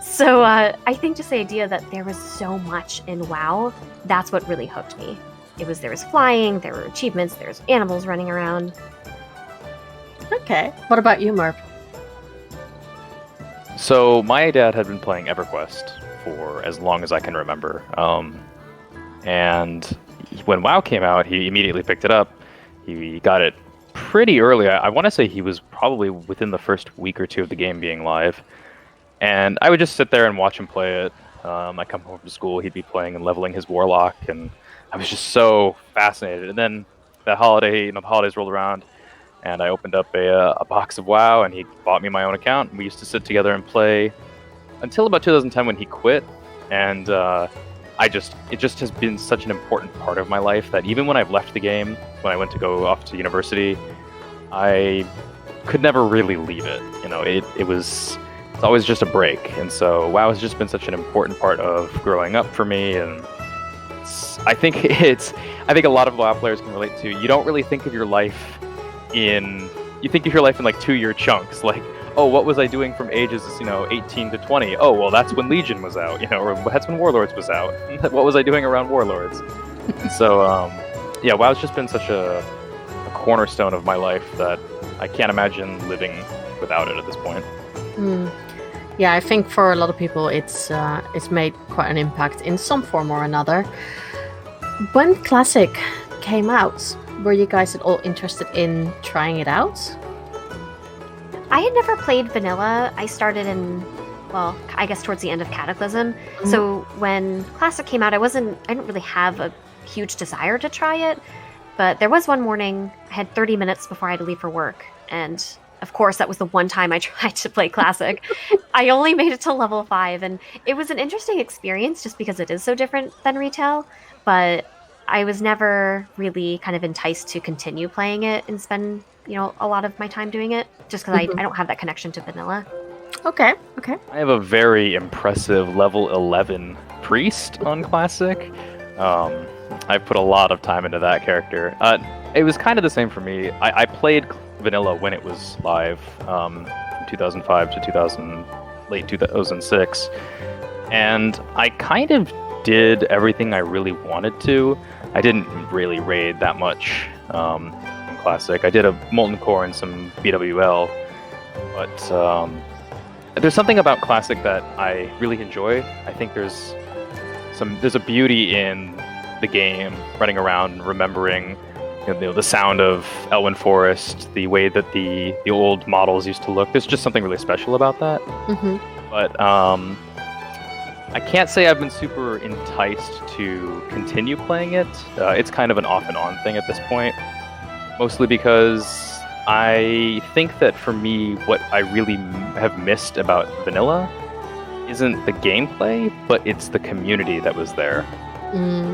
So I think just the idea that there was so much in WoW, that's what really hooked me. There was flying, there were achievements, there's animals running around. Okay. What about you, Merp? So my dad had been playing EverQuest for as long as I can remember. And when WoW came out, he immediately picked it up. He got it pretty early. I want to say he was probably within the first week or two of the game being live. And I would just sit there and watch him play it. I come home from school, he'd be playing and leveling his warlock, and I was just so fascinated. And then that holiday, the holidays rolled around, and I opened up a box of WoW, and he bought me my own account, and we used to sit together and play until about 2010 when he quit. And it just has been such an important part of my life that even when I've left the game, when I went to go off to university, I could never really leave it. It's always just a break. And so WoW has just been such an important part of growing up for me. And I think a lot of WoW players can relate to. You don't really think of your life you think of your life in like 2-year chunks. Like, oh, what was I doing from ages 18 to 20? Oh, well, that's when Legion was out, or that's when Warlords was out. What was I doing around Warlords? So WoW's just been such a cornerstone of my life that I can't imagine living without it at this point. Yeah, I think for a lot of people it's made quite an impact in some form or another. When Classic came out, were you guys at all interested in trying it out? I had never played vanilla. I started I guess towards the end of Cataclysm. Mm-hmm. So when Classic came out, I didn't really have a huge desire to try it. But there was one morning, I had 30 minutes before I had to leave for work. And of course, that was the one time I tried to play Classic. I only made it to level 5, and it was an interesting experience just because it is so different than retail. But I was never really kind of enticed to continue playing it and spend, a lot of my time doing it, just because I don't have that connection to vanilla. Okay. I have a very impressive level 11 priest on Classic. I put a lot of time into that character. It was kind of the same for me. I played vanilla when it was live, 2005 to late 2006, and I kind of did everything I really wanted to. I didn't really raid that much in Classic. I did a Molten Core and some BWL, but there's something about Classic that I really enjoy. I think there's a beauty in the game, running around and remembering the sound of Elwyn Forest, the way that the old models used to look. There's just something really special about that. Mm-hmm. But I can't say I've been super enticed to continue playing it. It's kind of an off and on thing at this point, mostly because I think that for me, what I really have missed about vanilla isn't the gameplay, but it's the community that was there.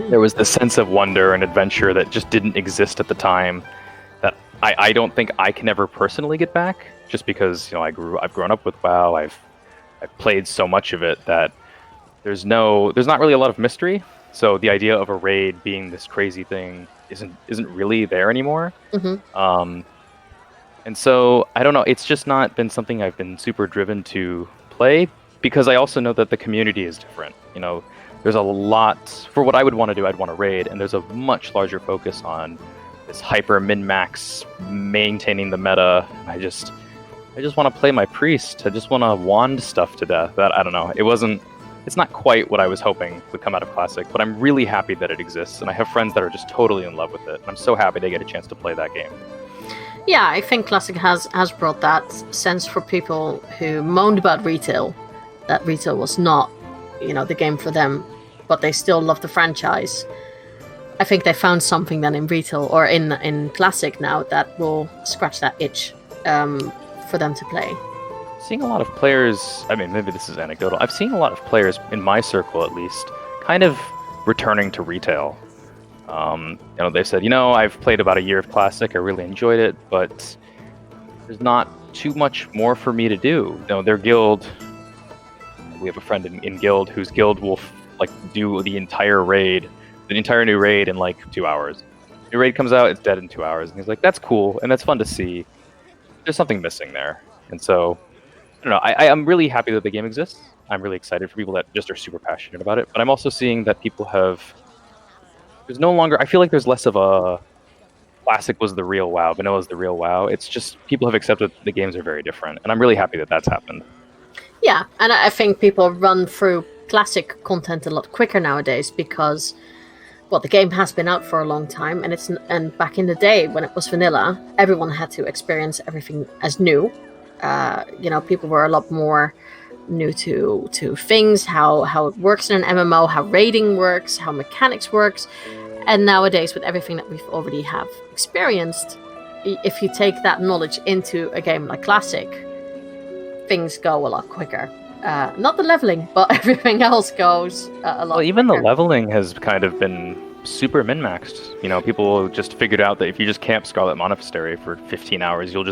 There was this sense of wonder and adventure that just didn't exist at the time that I don't think I can ever personally get back, just because I've grown up with WoW. I've played so much of it that there's not really a lot of mystery. So the idea of a raid being this crazy thing isn't really there anymore. Mm-hmm. And so I don't know. It's just not been something I've been super driven to play, because I also know that the community is different. There's a lot for what I would want to do. I'd want to raid, and there's a much larger focus on this hyper min-max, maintaining the meta. I just want to play my priest. I just want to wand stuff to death. That, I don't know. It's not quite what I was hoping would come out of Classic, but I'm really happy that it exists, and I have friends that are just totally in love with it. And I'm so happy they get a chance to play that game. Yeah, I think Classic has brought that sense for people who moaned about retail, that retail was not, the game for them, but they still love the franchise. I think they found something then in retail or in Classic now that will scratch that itch for them to play. seeing a lot of players, I mean, maybe this is anecdotal, I've seen a lot of players, in my circle at least, kind of returning to retail. They've said, I've played about a year of Classic, I really enjoyed it, but there's not too much more for me to do. Their guild, we have a friend in guild whose guild will do the entire new raid in 2 hours. New raid comes out, it's dead in 2 hours, and he's like, that's cool, and that's fun to see. There's something missing there. And so, I don't know, I'm really happy that the game exists. I'm really excited for people that just are super passionate about it, but I'm also seeing that people there's no longer, I feel like there's less of a Classic was the real WoW, Vanilla is the real WoW. It's just people have accepted the games are very different, and I'm really happy that that's happened. Yeah, and I think people run through Classic content a lot quicker nowadays because, well, the game has been out for a long time, and back in the day when it was vanilla, everyone had to experience everything as new. People were a lot more new to things, how it works in an MMO, how raiding works, how mechanics works. And nowadays, with everything that we've already have experienced, if you take that knowledge into a game like Classic, things go a lot quicker. Not the leveling, but everything else goes a lot even quicker. The leveling has kind of been super min-maxed. People just figured out that if you just camp Scarlet Monastery for 15 hours, you'll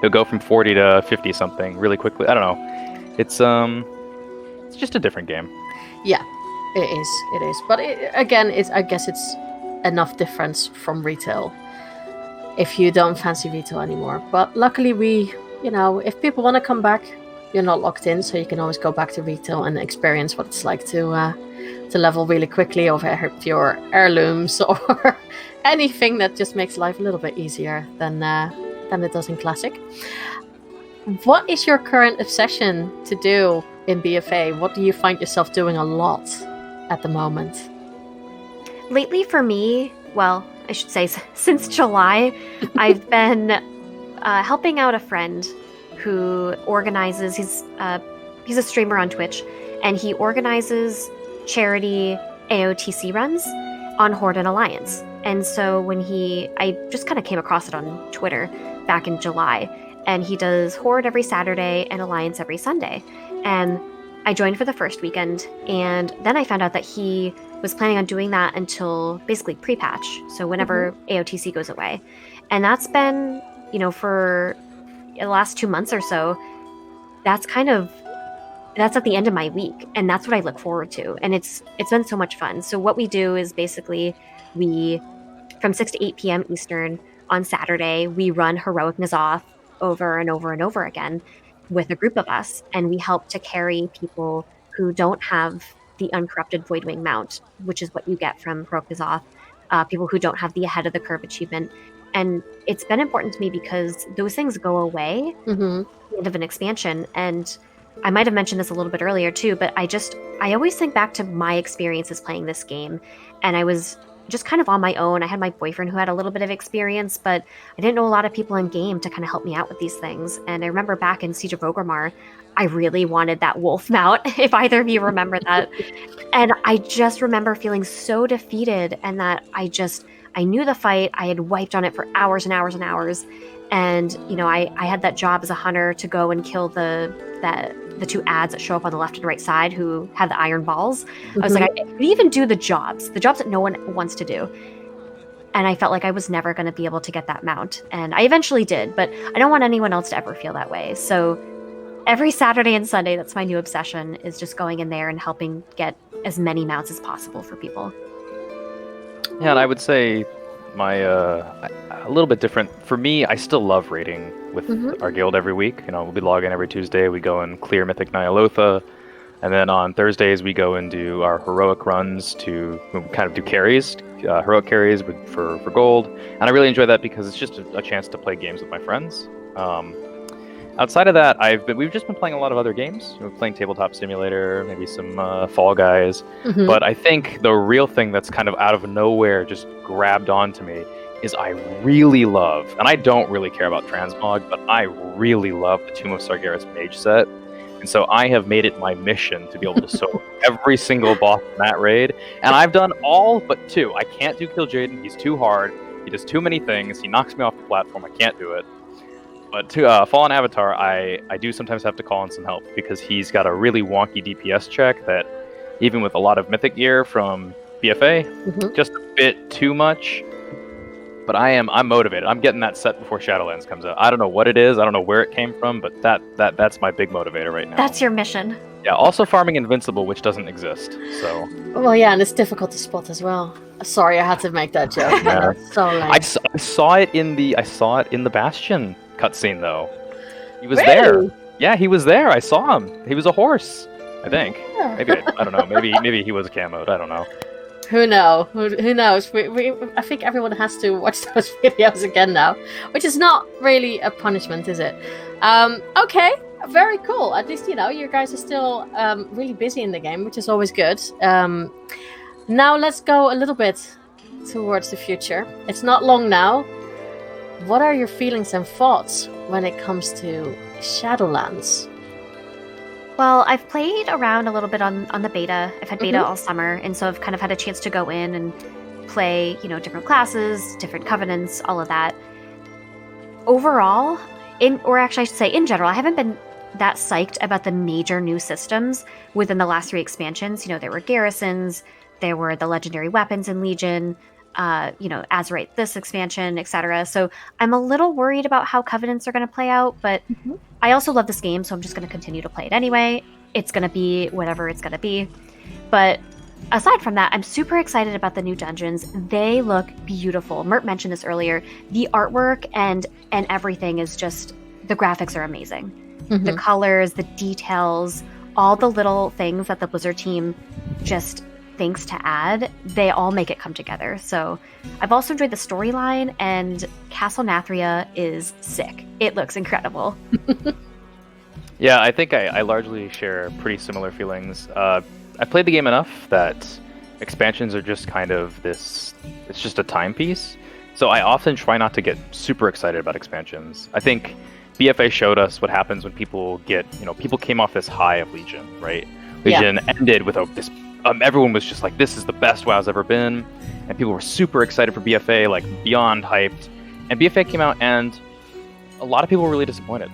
go from 40 to 50 something really quickly. I don't know. It's just a different game. Yeah, it is. But I guess it's enough difference from retail if you don't fancy retail anymore. But luckily if people want to come back, you're not locked in, so you can always go back to retail and experience what it's like to level really quickly over your heirlooms or anything that just makes life a little bit easier than it does in Classic. What is your current obsession to do in BFA? What do you find yourself doing a lot at the moment? Lately for me, well, I should say since July, I've been helping out a friend who organizes, he's a streamer on Twitch, and he organizes charity AOTC runs on Horde and Alliance. And so I just kind of came across it on Twitter back in July, and he does Horde every Saturday and Alliance every Sunday. And I joined for the first weekend, and then I found out that he was planning on doing that until basically pre-patch, so whenever AOTC goes away. And that's been, for the last 2 months or so, that's at the end of my week, and that's what I look forward to. And it's been so much fun. So what we do is basically from 6 to 8 p.m. Eastern on Saturday, we run Heroic N'Zoth over and over and over again with a group of us, and we help to carry people who don't have the Uncorrupted Voidwing mount, which is what you get from Heroic N'Zoth, people who don't have the Ahead of the Curve achievement. And it's been important to me because those things go away at the end of an expansion. And I might have mentioned this a little bit earlier too, but I always think back to my experiences playing this game, and I was just kind of on my own. I had my boyfriend who had a little bit of experience, but I didn't know a lot of people in game to kind of help me out with these things. And I remember back in Siege of Orgrimmar, I really wanted that wolf mount, if either of you remember that. And I just remember feeling so defeated, and that I knew the fight. I had wiped on it for hours and hours and hours. And, I had that job as a hunter to go and kill the 2 ads that show up on the left and right side who have the iron balls. I was like, I could even do the jobs that no one wants to do. And I felt like I was never going to be able to get that mount. And I eventually did, but I don't want anyone else to ever feel that way. So every Saturday and Sunday, that's my new obsession, is just going in there and helping get as many mounts as possible for people. Yeah, and I would say a little bit different. For me, I still love raiding with our guild every week. We'll be logging every Tuesday. We go and clear Mythic Nyalotha. And then on Thursdays, we go and do our heroic runs to kind of do carries, heroic carries for gold. And I really enjoy that because it's just a chance to play games with my friends. Outside of that, we've just been playing a lot of other games. We're playing Tabletop Simulator, maybe some Fall Guys. But I think the real thing that's kind of out of nowhere just grabbed onto me is I really love, and I don't really care about transmog, but I really love the Tomb of Sargeras mage set. And so I have made it my mission to be able to solo every single boss in that raid. And I've done all but 2. I can't do Kill Jaden. He's too hard. He does too many things. He knocks me off the platform. I can't do it. But to Fallen Avatar, I do sometimes have to call in some help because he's got a really wonky DPS check that, even with a lot of Mythic gear from BFA, just a bit too much. But I'm motivated. I'm getting that set before Shadowlands comes out. I don't know what it is. I don't know where it came from, but that's my big motivator right now. That's your mission. Yeah. Also farming Invincible, which doesn't exist. So. Well, yeah, and it's difficult to spot as well. Sorry, I had to make that joke. Yeah. So lame. I saw it in the Bastion cutscene though. He was Really? there. Yeah, he was there. I saw him. He was a horse. I think. Yeah. Maybe I don't know. Maybe he was camoed. I don't know. Who knows? Who knows? I think everyone has to watch those videos again now, which is not really a punishment, is it? Okay, very cool. At least, you guys are still really busy in the game, which is always good. Now let's go a little bit towards the future. It's not long now. What are your feelings and thoughts when it comes to Shadowlands? Well, I've played around a little bit on the beta. I've had beta all summer, and so I've kind of had a chance to go in and play, different classes, different covenants, all of that. Overall, I should say in general, I haven't been that psyched about the major new systems within the last 3 expansions. There were garrisons, there were the legendary weapons in Legion, Azerite this expansion, etc. So I'm a little worried about how covenants are going to play out, but I also love this game, so I'm just going to continue to play it anyway. It's going to be whatever it's going to be. But aside from that, I'm super excited about the new dungeons. They look beautiful. Merp mentioned this earlier. The artwork and everything is just, the graphics are amazing. The colors, the details, all the little things that the Blizzard team just thinks to add, they all make it come together. So I've also enjoyed the storyline, and Castle Nathria is sick. It looks incredible. Yeah, I think I largely share pretty similar feelings. I played the game enough that expansions are just kind of it's just a timepiece. So I often try not to get super excited about expansions. I think BFA showed us what happens when people people came off this high of Legion, right? Legion ended with this everyone was just like, this is the best WoW's ever been, and people were super excited for BFA, like beyond hyped. And BFA came out, and a lot of people were really disappointed.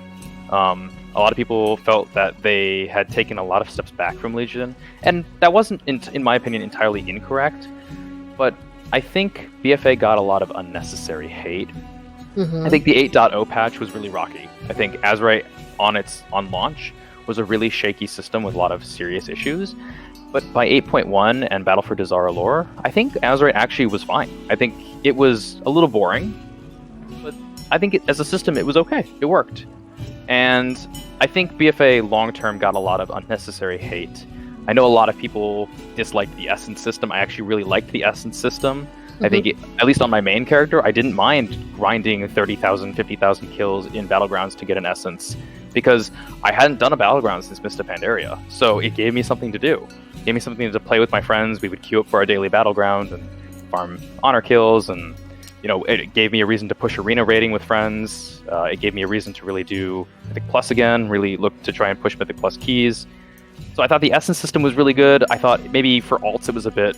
A lot of people felt that they had taken a lot of steps back from Legion, and that wasn't, in my opinion, entirely incorrect. But I think BFA got a lot of unnecessary hate. I think the 8.0 patch was really rocky. I think Azerite on launch was a really shaky system with a lot of serious issues. But by 8.1 and Battle for Dazara lore, I think Azerite actually was fine. I think it was a little boring, but I think as a system it was okay. It worked. And I think BFA long-term got a lot of unnecessary hate. I know a lot of people disliked the Essence system. I actually really liked the Essence system. I think, at least on my main character, I didn't mind grinding 30,000, 50,000 kills in Battlegrounds to get an Essence, because I hadn't done a Battleground since Mists of Pandaria. So it gave me something to do. It gave me something to play with my friends. We would queue up for our daily Battlegrounds and farm honor kills, and it gave me a reason to push arena rating with friends. It gave me a reason to really do Mythic Plus again, really look to try and push Mythic Plus keys. So I thought the Essence system was really good. I thought maybe for alts it was a bit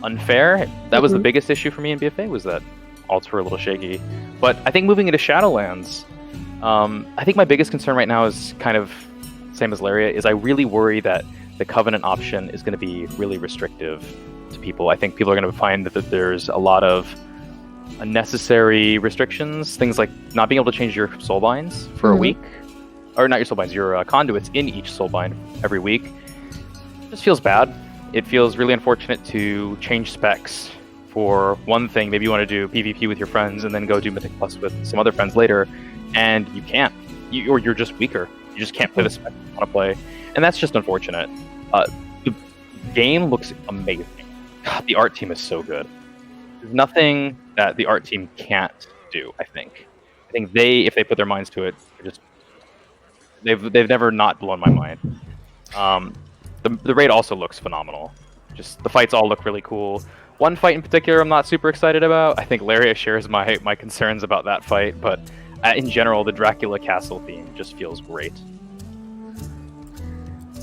unfair. That was the biggest issue for me in BFA, was that alts were a little shaky. But I think moving into Shadowlands, I think my biggest concern right now is kind of same as Layria, is I really worry that the Covenant option is going to be really restrictive to people. I think people are going to find that there's a lot of unnecessary restrictions, things like not being able to change your soulbinds for a week, or not your soulbinds, your conduits in each soulbind every week. It just feels bad. It feels really unfortunate to change specs for one thing. Maybe you want to do PvP with your friends and then go do Mythic Plus with some other friends later, and you can't. Or you're just weaker. You just can't play the spec you want to play. And that's just unfortunate. The game looks amazing. God, the art team is so good. There's nothing that the art team can't do, I think. I think if they put their minds to it, they've never not blown my mind. The raid also looks phenomenal. Just the fights all look really cool. One fight in particular I'm not super excited about. I think Layria shares my concerns about that fight, but in general, the Dracula Castle theme just feels great.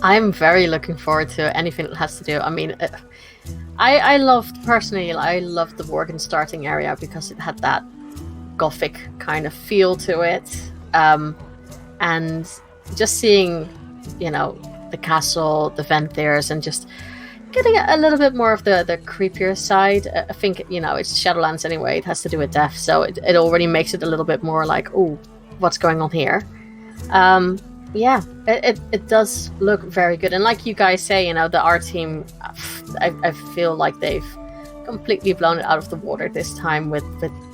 I'm very looking forward to anything that has to do. I mean, I loved the Worgen starting area because it had that gothic kind of feel to it. and just seeing, the castle, the Venthirs, and just getting a little bit more of the creepier side. I think, it's Shadowlands anyway. It has to do with death, so it already makes it a little bit more like, oh, what's going on here? It does look very good. And like you guys say, the art team, I feel like they've completely blown it out of the water this time with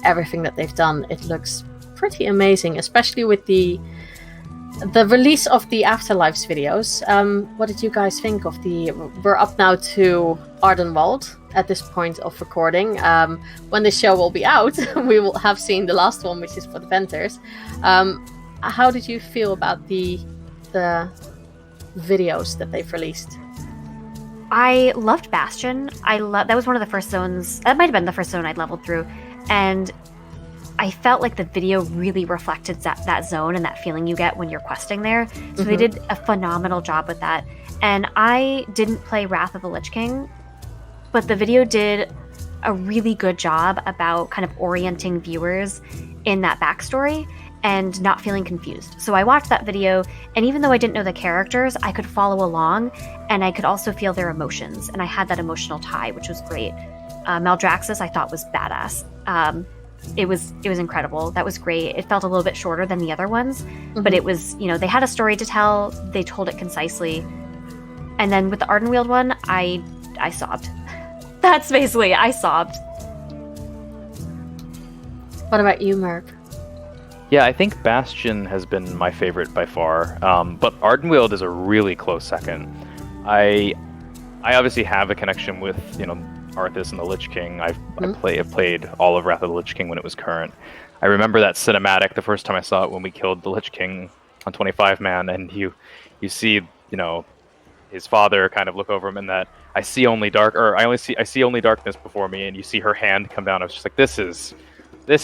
everything that they've done. It looks pretty amazing, especially with the release of the Afterlives videos. What did you guys think of we're up now to Ardenwald at this point of recording. When the show will be out, we will have seen the last one, which is for the Venters. How did you feel about the videos that they've released? I loved Bastion. That was one of the first zones. That might have been the first zone I'd leveled through, and I felt like the video really reflected that zone and that feeling you get when you're questing there. So they did a phenomenal job with that. And I didn't play Wrath of the Lich King, but the video did a really good job about kind of orienting viewers in that backstory and not feeling confused. So I watched that video, and even though I didn't know the characters, I could follow along, and I could also feel their emotions, and I had that emotional tie, which was great. Maldraxxus I thought was badass. It was incredible. That was great. It felt a little bit shorter than the other ones, but it was, they had a story to tell. They told it concisely. And then with the Ardenweald one, I sobbed. That's basically, I sobbed. What about you, Merp? Yeah, I think Bastion has been my favorite by far, but Ardenweald is a really close second. I obviously have a connection with, Arthas and the Lich King. I've played all of Wrath of the Lich King when it was current. I remember that cinematic the first time I saw it when we killed the Lich King on 25-man, and you see, his father kind of look over him, and that I see only darkness before me, and you see her hand come down. I was just like, this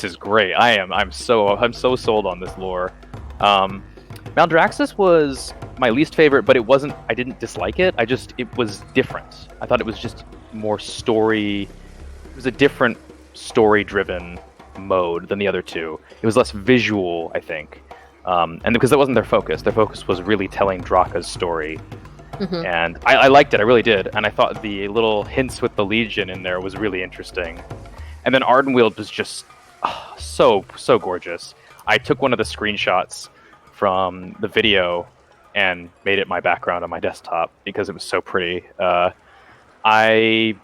is great. I'm so sold on this lore. Maldraxxus was my least favorite, but I didn't dislike it. It was different. I thought it was just more story. It was a different story-driven mode than the other two. It was less visual, I think. And because that wasn't their focus. Their focus was really telling Draka's story. And I liked it, I really did. And I thought the little hints with the Legion in there was really interesting. And then Ardenweald was just so gorgeous. I took one of the screenshots from the video and made it my background on my desktop because it was so pretty. I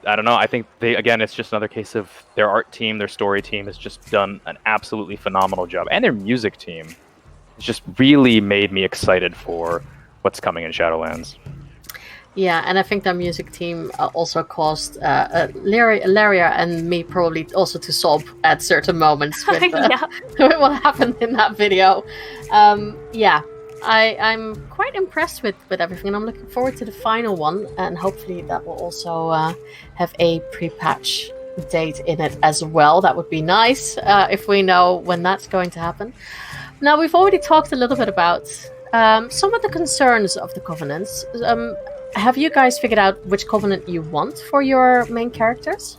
don't know. I think it's just another case of their art team, their story team has just done an absolutely phenomenal job, and their music team has just really made me excited for what's coming in Shadowlands. Yeah, and I think their music team also caused Layria and me probably also to sob at certain moments with, with what happened in that video. I'm quite impressed with everything, and I'm looking forward to the final one, and hopefully that will also have a pre-patch date in it as well. That would be nice if we know when that's going to happen. Now, we've already talked a little bit about some of the concerns of the Covenants. Have you guys figured out which Covenant you want for your main characters?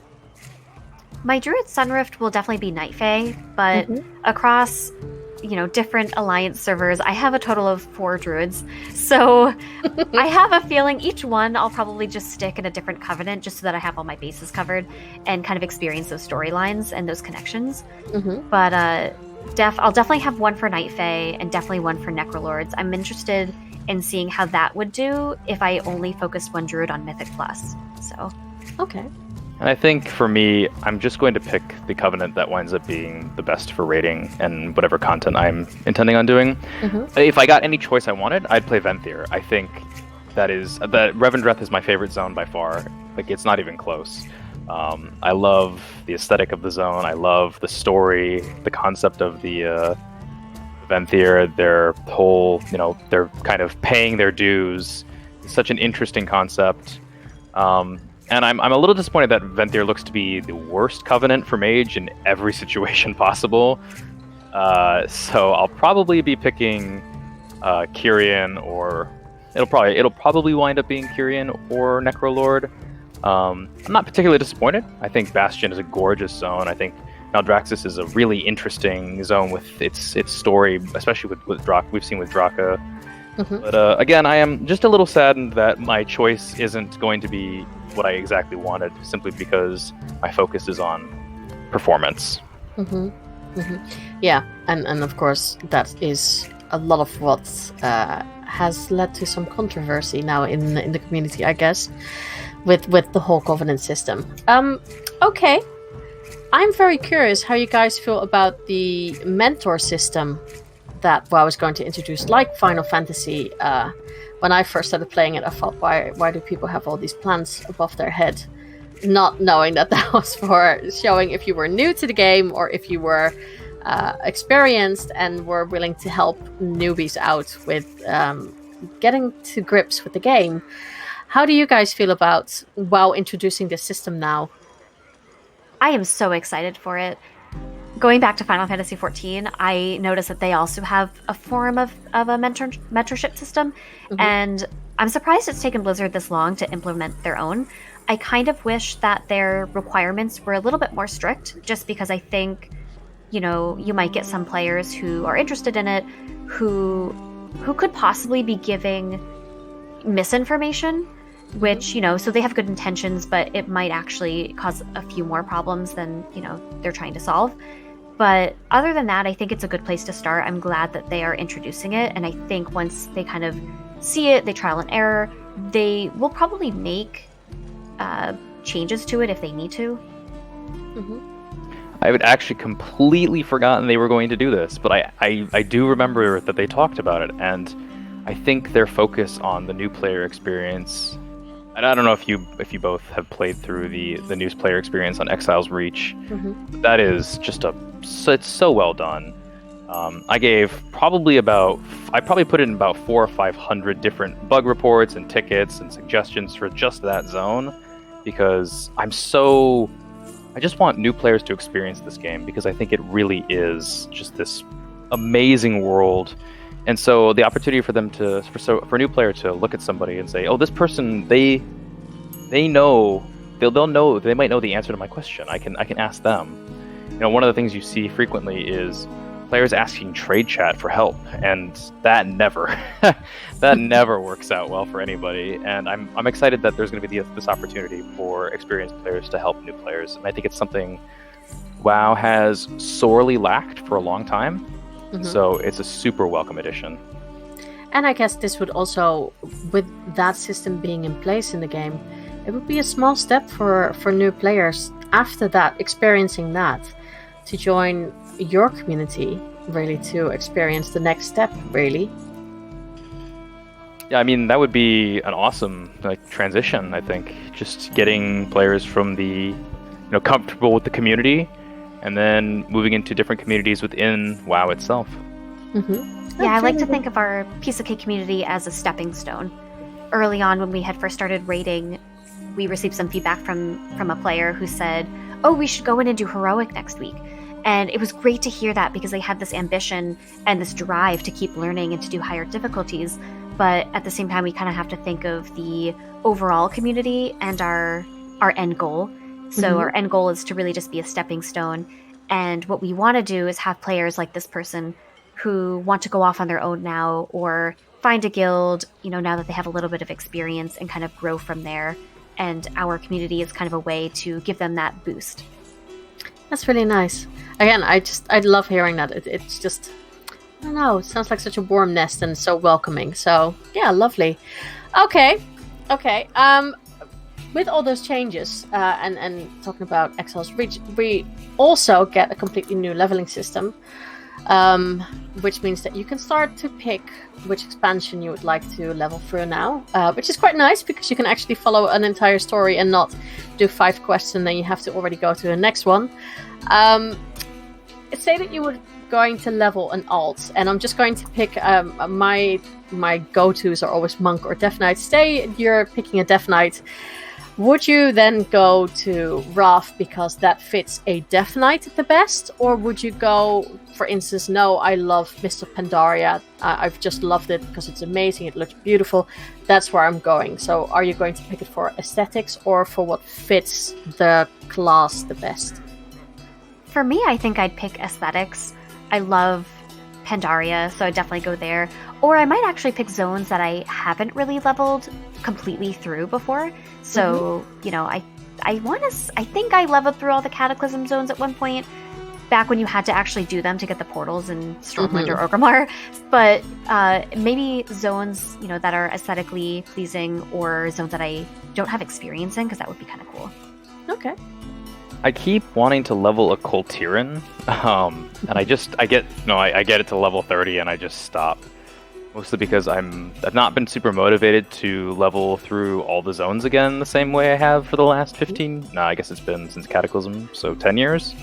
My Druid Sunrift will definitely be Night Fae, but across different Alliance servers, I have a total of 4 Druids. So I have a feeling each one I'll probably just stick in a different Covenant just so that I have all my bases covered and kind of experience those storylines and those connections. But I'll definitely have one for Night Fae and definitely one for Necrolords. I'm interested in seeing how that would do if I only focused one Druid on Mythic Plus. So, okay. And I think for me, I'm just going to pick the Covenant that winds up being the best for raiding and whatever content I'm intending on doing. If I got any choice I wanted, I'd play Venthyr. I think that Revendreth is my favorite zone by far. Like, it's not even close. I love the aesthetic of the zone. I love the story, the concept of the Venthyr, their whole, they're kind of paying their dues. It's such an interesting concept. And I'm a little disappointed that Venthyr looks to be the worst Covenant for Mage in every situation possible. So I'll probably be picking Kyrian, or it'll probably wind up being Kyrian or Necrolord. I'm not particularly disappointed. I think Bastion is a gorgeous zone. I think Maldraxxus is a really interesting zone with its story, especially with we've seen with Draka. But again, I am just a little saddened that my choice isn't going to be what I exactly wanted, simply because my focus is on performance. Yeah, and of course that is a lot of what has led to some controversy now in the community, I guess, with the whole Covenant system. Okay, I'm very curious how you guys feel about the mentor system that WoW is going to introduce, like Final Fantasy. When I first started playing it, I thought, why do people have all these plants above their head? Not knowing that was for showing if you were new to the game or if you were experienced and were willing to help newbies out with getting to grips with the game. How do you guys feel about WoW introducing this system now? I am so excited for it. Going back to Final Fantasy XIV, I noticed that they also have a form of a mentorship system, and I'm surprised it's taken Blizzard this long to implement their own. I kind of wish that their requirements were a little bit more strict, just because I think, you know, you might get some players who are interested in it who could possibly be giving misinformation, which, you know, so they have good intentions, but it might actually cause a few more problems than, you know, they're trying to solve. But other than that, I think it's a good place to start. I'm glad that they are introducing it, and I think once they kind of see it, they trial and error, they will probably make changes to it if they need to. I had actually completely forgotten they were going to do this, but I do remember that they talked about it, and I think their focus on the new player experience. And I don't know if you both have played through the new player experience on Exile's Reach. That is just it's so well done. I probably put in about 400 or 500 different bug reports and tickets and suggestions for just that zone, because I just want new players to experience this game, because I think it really is just this amazing world. And so the opportunity for them for a new player to look at somebody and say, oh, this person, they might know the answer to my question. I can ask them. You know, one of the things you see frequently is players asking trade chat for help, and that never works out well for anybody. And I'm excited that there's going to be this opportunity for experienced players to help new players. And I think it's something WoW has sorely lacked for a long time. So it's a super welcome addition. And I guess this would also, with that system being in place in the game, it would be a small step for new players after that, experiencing that, to join your community, really, to experience the next step, really. Yeah, I mean, that would be an awesome transition, I think. Just getting players from the comfortable with the community, and then moving into different communities within WoW itself. Yeah, I like to think of our Piece of Cake community as a stepping stone. Early on, when we had first started raiding, we received some feedback from a player who said, oh, we should go in and do Heroic next week. And it was great to hear that, because they had this ambition and this drive to keep learning and to do higher difficulties. But at the same time, we kind of have to think of the overall community and our end goal. So our end goal is to really just be a stepping stone. And what we want to do is have players like this person who want to go off on their own now, or find a guild, now that they have a little bit of experience, and kind of grow from there. And our community is kind of a way to give them that boost. That's really nice. Again, I love hearing that. It's just, I don't know, it sounds like such a warm nest and so welcoming. So yeah, lovely. Okay. With all those changes, and talking about Exile's Reach, we also get a completely new leveling system, which means that you can start to pick which expansion you would like to level through now, which is quite nice, because you can actually follow an entire story and not do 5 quests and then you have to already go to the next one. Say that you were going to level an alt, and I'm just going to pick my go-tos are always Monk or Death Knight. Say you're picking a Death Knight. Would you then go to Wrath because that fits a Death Knight the best? Or would you go, for instance, no, I love Mist of Pandaria. I've just loved it because it's amazing, it looks beautiful. That's where I'm going. So are you going to pick it for aesthetics or for what fits the class the best? For me, I think I'd pick aesthetics. I love Pandaria, so I'd definitely go there. Or I might actually pick zones that I haven't really leveled completely through before. So, you know, I think I leveled through all the Cataclysm zones at one point, back when you had to actually do them to get the portals in Stormwind or Orgrimmar. But maybe zones, you know, that are aesthetically pleasing, or zones that I don't have experience in, because that would be kind of cool. Okay. I keep wanting to level a Coltiran, and I get it to level 30 and I just stop. Mostly because I've not been super motivated to level through all the zones again the same way I have for the last 15. No, I guess it's been since Cataclysm, so 10 years.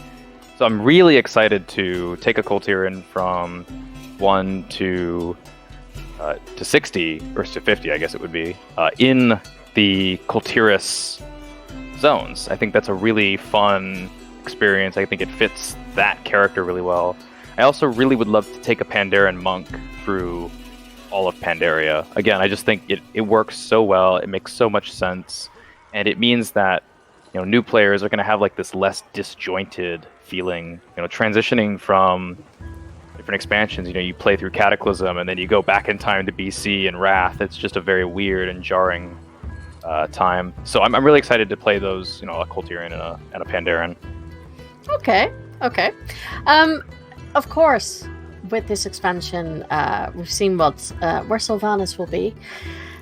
So I'm really excited to take a Coltiran from 1 to 60, or to 50, I guess it would be, in the Coltiris zones. I think that's a really fun experience. I think it fits that character really well. I also really would love to take a Pandaren monk through all of Pandaria. Again, I just think it works so well, it makes so much sense, and it means that, you know, new players are going to have like this less disjointed feeling, you know, transitioning from different expansions. You know, you play through Cataclysm and then you go back in time to BC and Wrath. It's just a very weird and jarring time. So I'm really excited to play those, you know, a Coltiran and a Pandaren. Okay. Of course, with this expansion, we've seen where Sylvanas will be.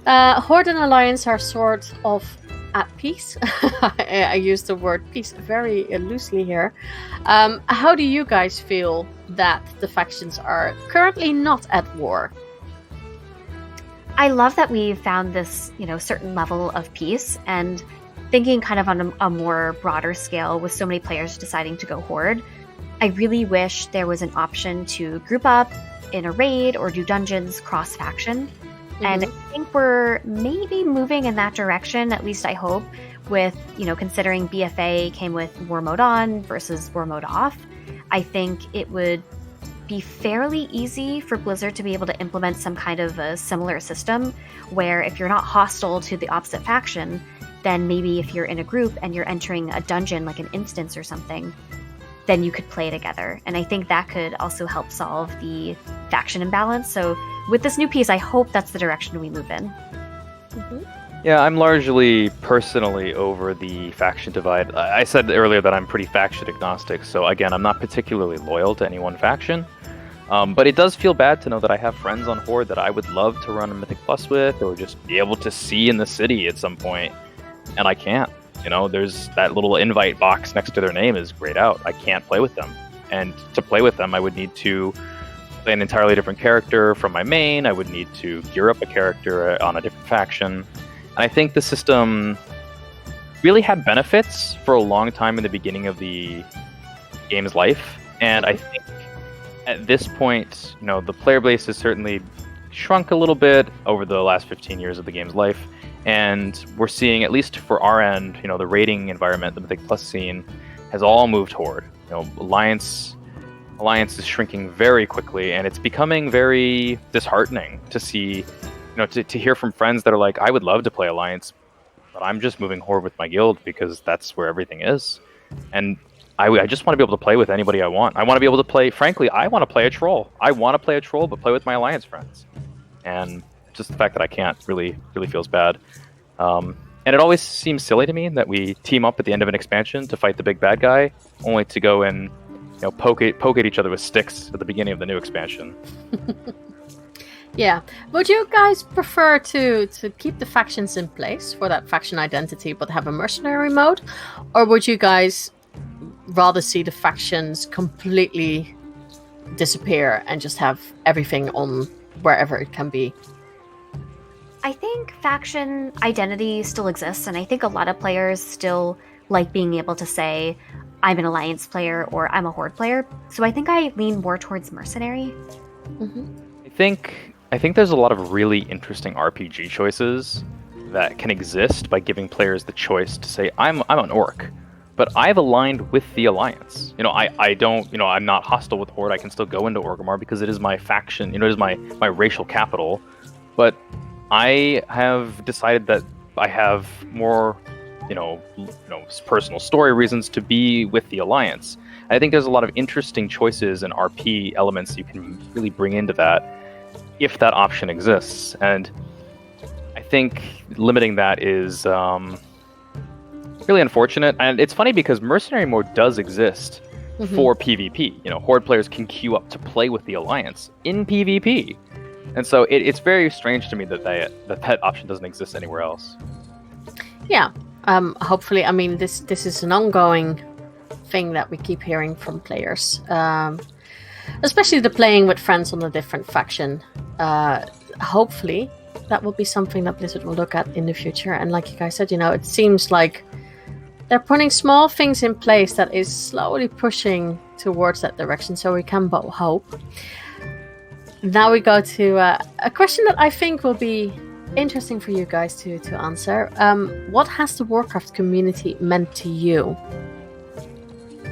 Horde and Alliance are sort of at peace. I use the word peace very loosely here. How do you guys feel that the factions are currently not at war? I love that we've found this, you know, certain level of peace, and thinking kind of on a more broader scale with so many players deciding to go Horde. I really wish there was an option to group up in a raid or do dungeons cross-faction. And I think we're maybe moving in that direction, at least I hope, with, you know, considering BFA came with War Mode On versus War Mode Off. I think it would be fairly easy for Blizzard to be able to implement some kind of a similar system where if you're not hostile to the opposite faction, then maybe if you're in a group and you're entering a dungeon, like an instance or something, then you could play together. And I think that could also help solve the faction imbalance. So with this new piece, I hope that's the direction we move in. Yeah, I'm largely personally over the faction divide. I said earlier that I'm pretty faction agnostic, so again, I'm not particularly loyal to any one faction. But it does feel bad to know that I have friends on Horde that I would love to run a Mythic Plus with, or just be able to see in the city at some point, and I can't. You know, there's that little invite box next to their name is grayed out. I can't play with them. And to play with them, I would need to play an entirely different character from my main. I would need to gear up a character on a different faction. And I think the system really had benefits for a long time in the beginning of the game's life. And I think at this point, you know, the player base has certainly shrunk a little bit over the last 15 years of the game's life. And we're seeing, at least for our end, you know, the raiding environment, the Mythic Plus scene, has all moved toward. You know, Alliance is shrinking very quickly, and it's becoming very disheartening to see, you know, to hear from friends that are like, I would love to play Alliance, but I'm just moving Horde with my guild because that's where everything is. And I just want to be able to play with anybody I want. I want to be able to play, frankly, I want to play a troll. I want to play a troll, but play with my Alliance friends. And just the fact that I can't really feels bad. And it always seems silly to me that we team up at the end of an expansion to fight the big bad guy, only to go and, you know, poke at each other with sticks at the beginning of the new expansion. Yeah. Would you guys prefer to keep the factions in place for that faction identity but have a mercenary mode? Or would you guys rather see the factions completely disappear and just have everything on wherever it can be? I think faction identity still exists, and I think a lot of players still like being able to say, I'm an Alliance player or I'm a Horde player. So I think I lean more towards mercenary. I think there's a lot of really interesting RPG choices that can exist by giving players the choice to say, I'm an orc, but I've aligned with the Alliance. You know, I don't, you know, I'm not hostile with Horde. I can still go into Orgrimmar because it is my faction, you know, it is my racial capital. But I have decided that I have more personal story reasons to be with the Alliance. I think there's a lot of interesting choices and RP elements you can really bring into that if that option exists. And I think limiting that is really unfortunate. And it's funny because mercenary mode does exist for PvP. Horde players can queue up to play with the Alliance in PvP. And so it's very strange to me that option doesn't exist anywhere else. Yeah. Hopefully, I mean, this is an ongoing thing that we keep hearing from players. Especially the playing with friends on a different faction. Hopefully, that will be something that Blizzard will look at in the future. And like you guys said, it seems like they're putting small things in place that is slowly pushing towards that direction. So we can but hope. Now we go to a question that I think will be interesting for you guys to answer. What has the Warcraft community meant to you?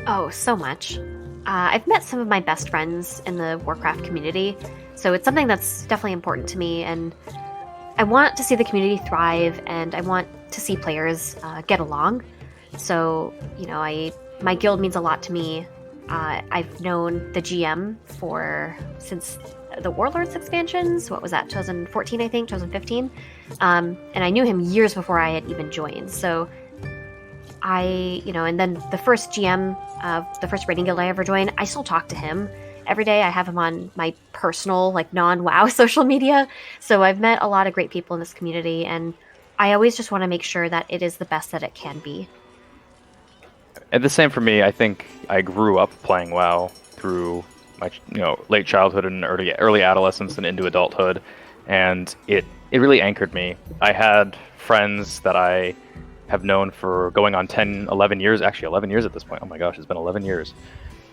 Oh, so much. I've met some of my best friends in the Warcraft community, so it's something that's definitely important to me, and I want to see the community thrive, and I want to see players get along. So, my guild means a lot to me. I've known the GM since the Warlords expansions. What was that? 2014, I think, 2015. And I knew him years before I had even joined. So and then the first GM of the first raiding guild I ever joined, I still talk to him every day. I have him on my personal, non-WoW social media. So I've met a lot of great people in this community, and I always just want to make sure that it is the best that it can be. And the same for me. I think I grew up playing WoW through my late childhood and early adolescence and into adulthood, and it really anchored me. I had friends that I have known for going on 11 years, actually 11 years at this point. Oh my gosh, it's been 11 years.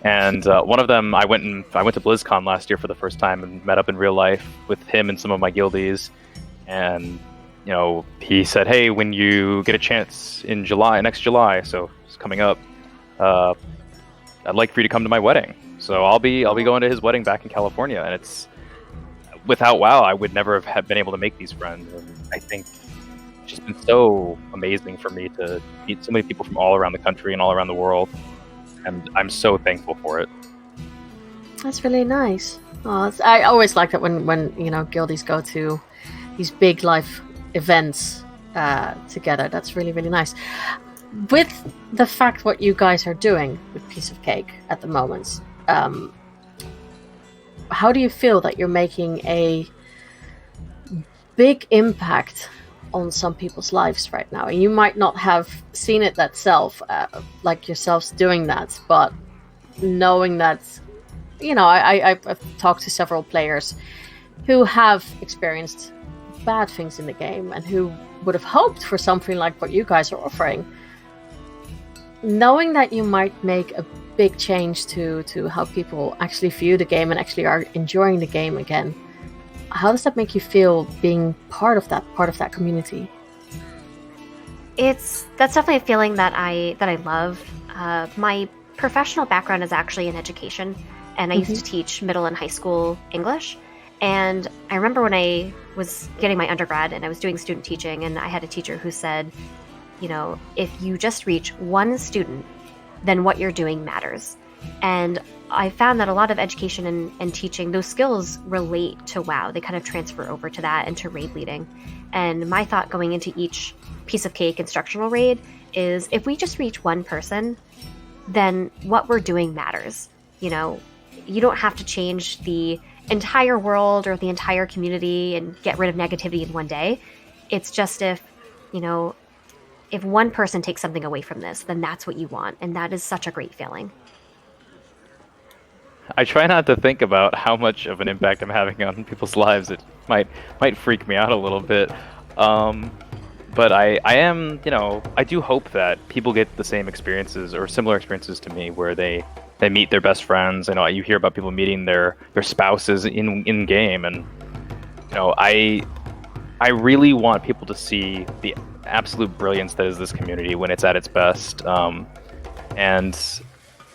And one of them, I went to BlizzCon last year for the first time and met up in real life with him and some of my guildies. And he said, "Hey, when you get a chance in next July, so it's coming up, I'd like for you to come to my wedding." So I'll be going to his wedding back in California, and it's without WoW, I would never have been able to make these friends. And I think it's just been so amazing for me to meet so many people from all around the country and all around the world, and I'm so thankful for it. That's really nice. I always like that when guildies go to these big life events together. That's really, really nice. With the fact what you guys are doing with Piece of Cake at the moment, how do you feel that you're making a big impact on some people's lives right now? And you might not have seen it like yourselves doing that, but knowing that, I've talked to several players who have experienced bad things in the game and who would have hoped for something like what you guys are offering. Knowing that you might make a big change to how people actually view the game and actually are enjoying the game again, how does that make you feel being part of that community? That's definitely a feeling that I love. My professional background is actually in education, and I used to teach middle and high school English. And I remember when I was getting my undergrad and I was doing student teaching, and I had a teacher who said, if you just reach one student, then what you're doing matters. And I found that a lot of education and teaching, those skills relate to WoW. They kind of transfer over to that and to raid leading. And my thought going into each Piece of Cake instructional raid is, if we just reach one person, then what we're doing matters. You don't have to change the entire world or the entire community and get rid of negativity in one day. It's just if one person takes something away from this, then that's what you want. And that is such a great feeling. I try not to think about how much of an impact I'm having on people's lives. It might freak me out a little bit. But I am, I do hope that people get the same experiences or similar experiences to me, where they meet their best friends. I know you hear about people meeting their spouses in game, and I really want people to see the absolute brilliance that is this community when it's at its best. And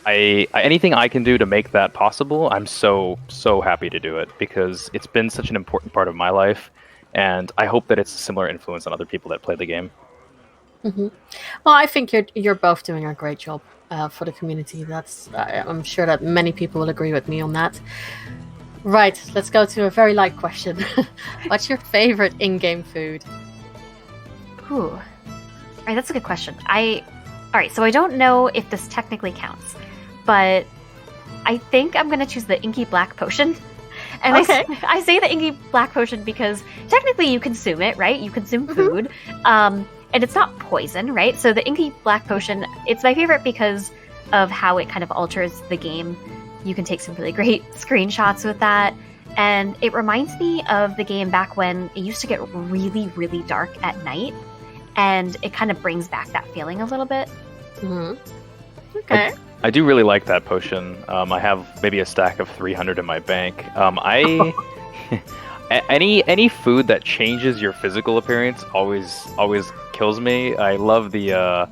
anything I can do to make that possible, I'm so happy to do it, because it's been such an important part of my life, and I hope that it's a similar influence on other people that play the game. Well, I think you're both doing a great job for the community. I'm sure that many people will agree with me on that. Right, let's go to a very light question. What's your favorite in-game food? Ooh. All right, that's a good question. All right, so I don't know if this technically counts, but I think I'm going to choose the Inky Black Potion. And Okay. I say the Inky Black Potion because technically you consume it, right? You consume food. And it's not poison, right? So the Inky Black Potion, it's my favorite because of how it kind of alters the game. You can take some really great screenshots with that. And it reminds me of the game back when it used to get really, really dark at night. And it kind of brings back that feeling a little bit. Okay. I do really like that potion. I have maybe a stack of 300 in my bank. Any food that changes your physical appearance always kills me. I love the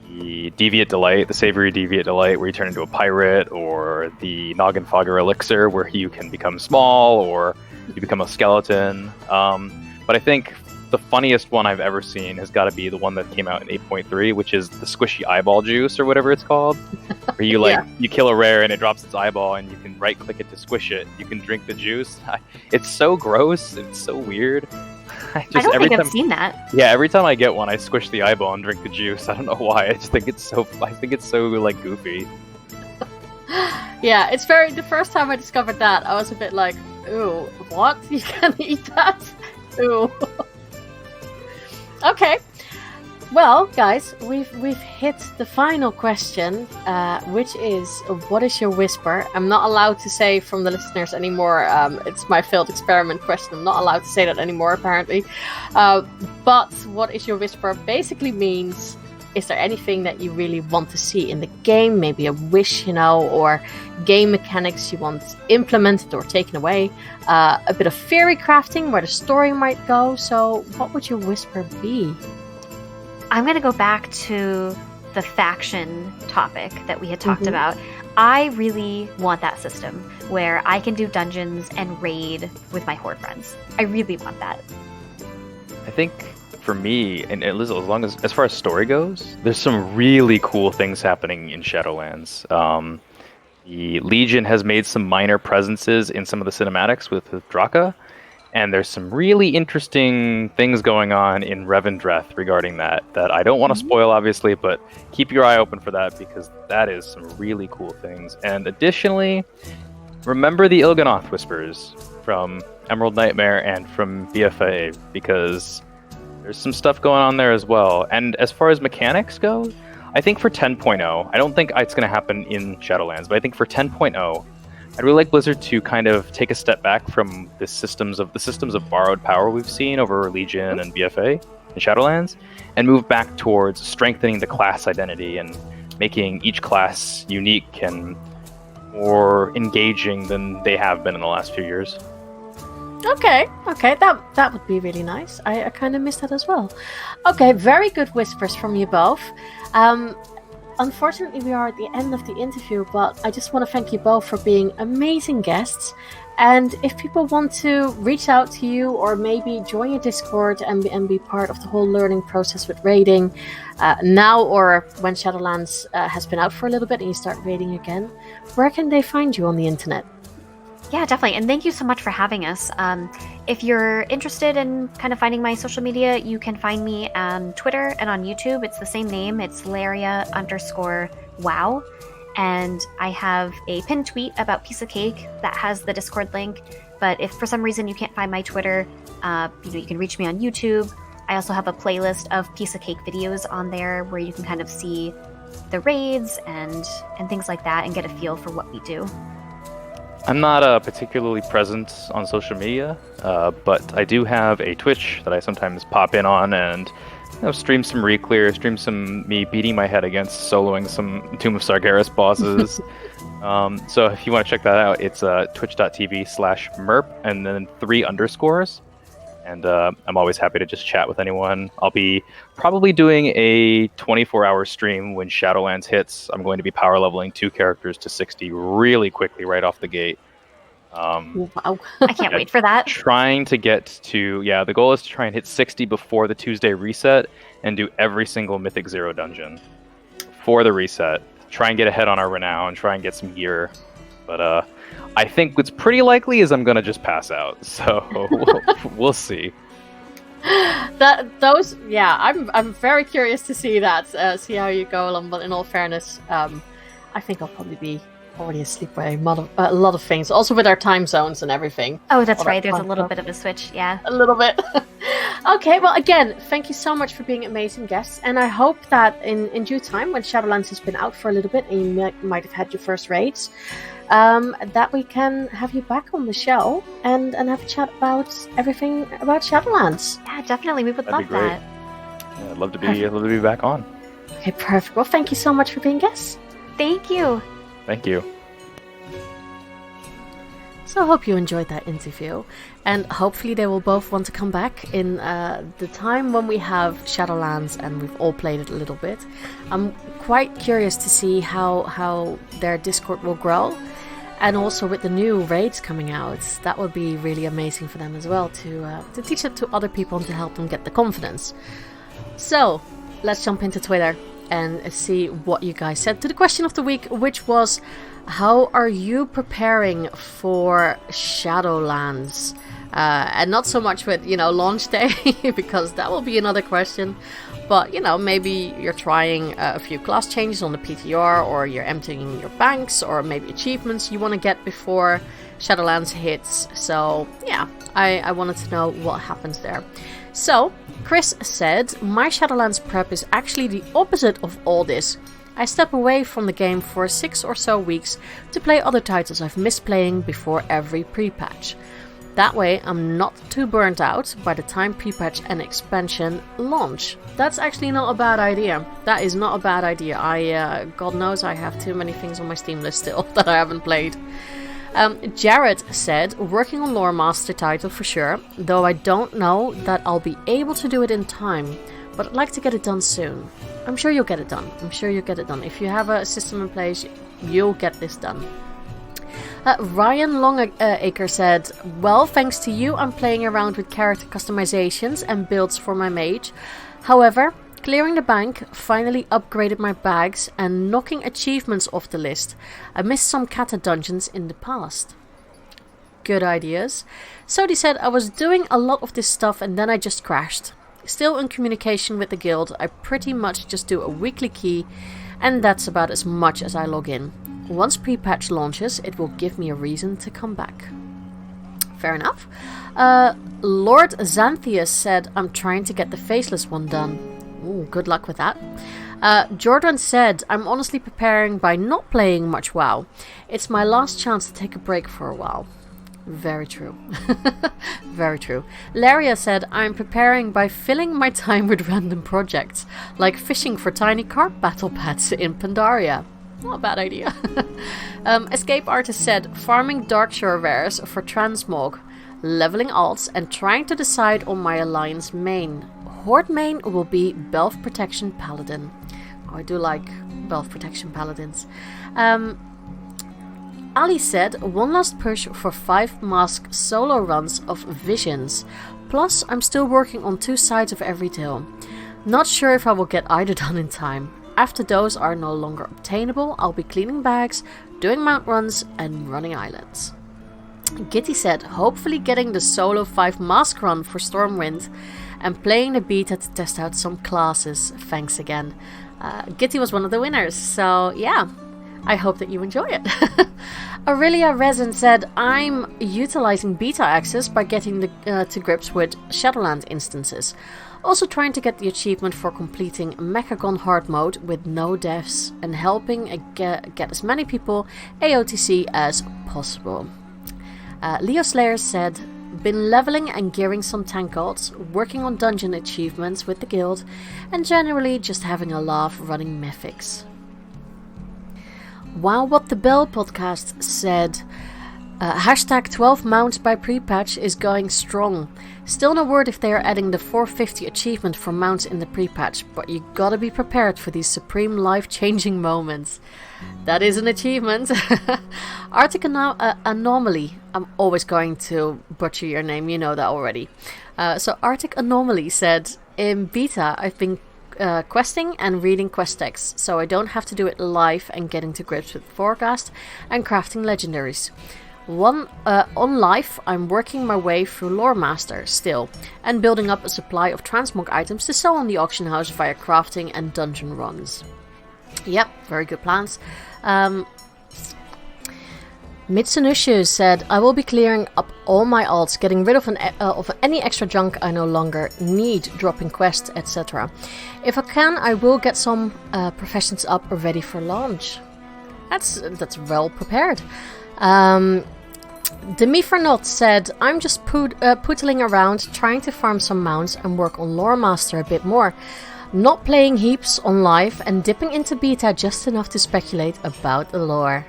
Deviant Delight, the Savory Deviant Delight, where you turn into a pirate, or the Noggin Fogger Elixir, where you can become small, or you become a skeleton. But I think the funniest one I've ever seen has got to be the one that came out in 8.3, which is the squishy eyeball juice, or whatever it's called, where you you kill a rare and it drops its eyeball, and you can right-click it to squish it. You can drink the juice. It's so gross. It's so weird. I don't think I've seen that. Yeah, every time I get one, I squish the eyeball and drink the juice. I don't know why. I just think it's so. I think it's so like goofy. Yeah, it's very. The first time I discovered that, I was a bit like, "Ooh, what? You can't eat that? Ooh." Okay. Well, guys, we've hit the final question, which is, what is your whisper? I'm not allowed to say from the listeners anymore. It's my failed experiment question. I'm not allowed to say that anymore, apparently. But what is your whisper basically means, is there anything that you really want to see in the game? Maybe a wish, or game mechanics you want implemented or taken away. A bit of theory crafting where the story might go. So what would your whisper be? I'm going to go back to the faction topic that we had talked about. I really want that system where I can do dungeons and raid with my horde friends. I really want that. I think for me, and as far as story goes, there's some really cool things happening in Shadowlands. The Legion has made some minor presences in some of the cinematics with Draka, and there's some really interesting things going on in Revendreth regarding that I don't want to spoil, obviously, but keep your eye open for that, because that is some really cool things. And additionally, remember the Il'gynoth Whispers from Emerald Nightmare and from BFA, because there's some stuff going on there as well. And as far as mechanics go, I think for 10.0, I don't think it's going to happen in Shadowlands, but I think for 10.0, I'd really like Blizzard to kind of take a step back from the systems of borrowed power we've seen over Legion and BFA in Shadowlands, and move back towards strengthening the class identity and making each class unique and more engaging than they have been in the last few years. Okay, that would be really nice. I kind of missed that as well. Okay, very good whispers from you both. Unfortunately, we are at the end of the interview, but I just want to thank you both for being amazing guests. And if people want to reach out to you, or maybe join your Discord and be part of the whole learning process with raiding, now or when Shadowlands has been out for a little bit and you start raiding again, where can they find you on the internet? Yeah, definitely. And thank you so much for having us. If you're interested in kind of finding my social media, you can find me on Twitter and on YouTube. It's the same name. It's Layria_wow. And I have a pinned tweet about Piece of Cake that has the Discord link. But if for some reason you can't find my Twitter, you can reach me on YouTube. I also have a playlist of Piece of Cake videos on there where you can kind of see the raids and things like that and get a feel for what we do. I'm not particularly present on social media, but I do have a Twitch that I sometimes pop in on and stream some Reclear, stream some me beating my head against soloing some Tomb of Sargeras bosses. So if you want to check that out, it's twitch.tv/merp and then 3 underscores. And I'm always happy to just chat with anyone. I'll be probably doing a 24-hour stream when Shadowlands hits. I'm going to be power leveling 2 characters to 60 really quickly right off the gate. Wow. I can't wait for that. Trying to get to, the goal is to try and hit 60 before the Tuesday reset, and do every single Mythic 0 dungeon for the reset. Try and get ahead on our renown, try and get some gear. But I think what's pretty likely is I'm gonna just pass out. So we'll see. I'm very curious to see that, see how you go along. But in all fairness, I think I'll probably be already asleep by a lot of things. Also with our time zones and everything. Oh, that's right. There's a little bit of a switch. Yeah, a little bit. Okay, well, again, thank you so much for being amazing guests, and I hope that in due time, when Shadowlands has been out for a little bit and you might have had your first raids, that we can have you back on the show and have a chat about everything about Shadowlands. Yeah, definitely. We would That'd love be great. that. Yeah, I'd love to be back on. Okay, perfect. Well, thank you so much for being guests. Thank you. Thank you. So I hope you enjoyed that interview, and hopefully they will both want to come back in the time when we have Shadowlands and we've all played it a little bit. I'm quite curious to see how their Discord will grow, and also with the new raids coming out, that would be really amazing for them as well to teach it to other people and to help them get the confidence. So let's jump into Twitter and see what you guys said to the question of the week, which was, how are you preparing for Shadowlands? And not so much with, launch day, because that will be another question. But, maybe you're trying a few class changes on the PTR, or you're emptying your banks, or maybe achievements you want to get before Shadowlands hits. So, yeah, I wanted to know what happens there. So, Chris said, my Shadowlands prep is actually the opposite of all this. I step away from the game for 6 or so weeks to play other titles I've missed playing before every pre-patch. That way I'm not too burnt out by the time pre-patch and expansion launch. That's actually not a bad idea. That is not a bad idea. God knows I have too many things on my Steam list still that I haven't played. Jared said, working on Lore Master title for sure, though I don't know that I'll be able to do it in time, but I'd like to get it done soon. I'm sure you'll get it done. If you have a system in place, you'll get this done. Ryan Longacre said, well, thanks to you, I'm playing around with character customizations and builds for my mage. However, clearing the bank finally upgraded my bags and knocking achievements off the list. I missed some kata dungeons in the past. Good ideas. Sodi said, I was doing a lot of this stuff and then I just crashed. Still in communication with the guild, I pretty much just do a weekly key, and that's about as much as I log in. Once pre-patch launches, it will give me a reason to come back. Fair enough. Lord Xanthius said, I'm trying to get the Faceless one done. Ooh, good luck with that. Jordan said, I'm honestly preparing by not playing much WoW. It's my last chance to take a break for a while. Very true. Very true. Layria said, I'm preparing by filling my time with random projects, like fishing for tiny carp battle pads in Pandaria. Not a bad idea. Escape Artist said, farming Darkshore rares for Transmog, leveling alts, and trying to decide on my alliance main. Horde main will be Belf Protection Paladin. Oh, I do like Belf Protection Paladins. Ali said, one last push for 5 mask solo runs of Visions. Plus, I'm still working on 2 sides of every tale. Not sure if I will get either done in time. After those are no longer obtainable, I'll be cleaning bags, doing mount runs, and running islands. Gitty said, hopefully getting the solo 5 mask run for Stormwind, and playing the beta to test out some classes. Thanks again. Gitty was one of the winners, so yeah. I hope that you enjoy it. Aurelia Resin said, I'm utilizing beta access by getting to grips with Shadowlands instances. Also trying to get the achievement for completing Mechagon hard mode with no deaths and helping get as many people AOTC as possible. Leo Slayer said, been leveling and gearing some tank alts, working on dungeon achievements with the guild, and generally just having a laugh running mythics. Wow What the Bell podcast said, hashtag 12 mounts by pre-patch is going strong. Still no word if they are adding the 450 achievement for mounts in the pre-patch, but you gotta be prepared for these supreme life-changing moments. That is an achievement. Arctic Anomaly, I'm always going to butcher your name, you know that already. So Arctic Anomaly said, in beta I've been questing and reading quest texts, so I don't have to do it live and getting to grips with forecast and crafting legendaries. On life, I'm working my way through Lore Master still, and building up a supply of transmog items to sell on the auction house via crafting and dungeon runs. Yep, very good plans. Mitsunushu said, I will be clearing up all my alts, getting rid of any extra junk I no longer need, dropping quests, etc. If I can, I will get some professions up ready for launch. That's well prepared. Demifernot said, I'm just pootling around, trying to farm some mounts and work on Lore Master a bit more. Not playing heaps on live and dipping into beta just enough to speculate about the lore.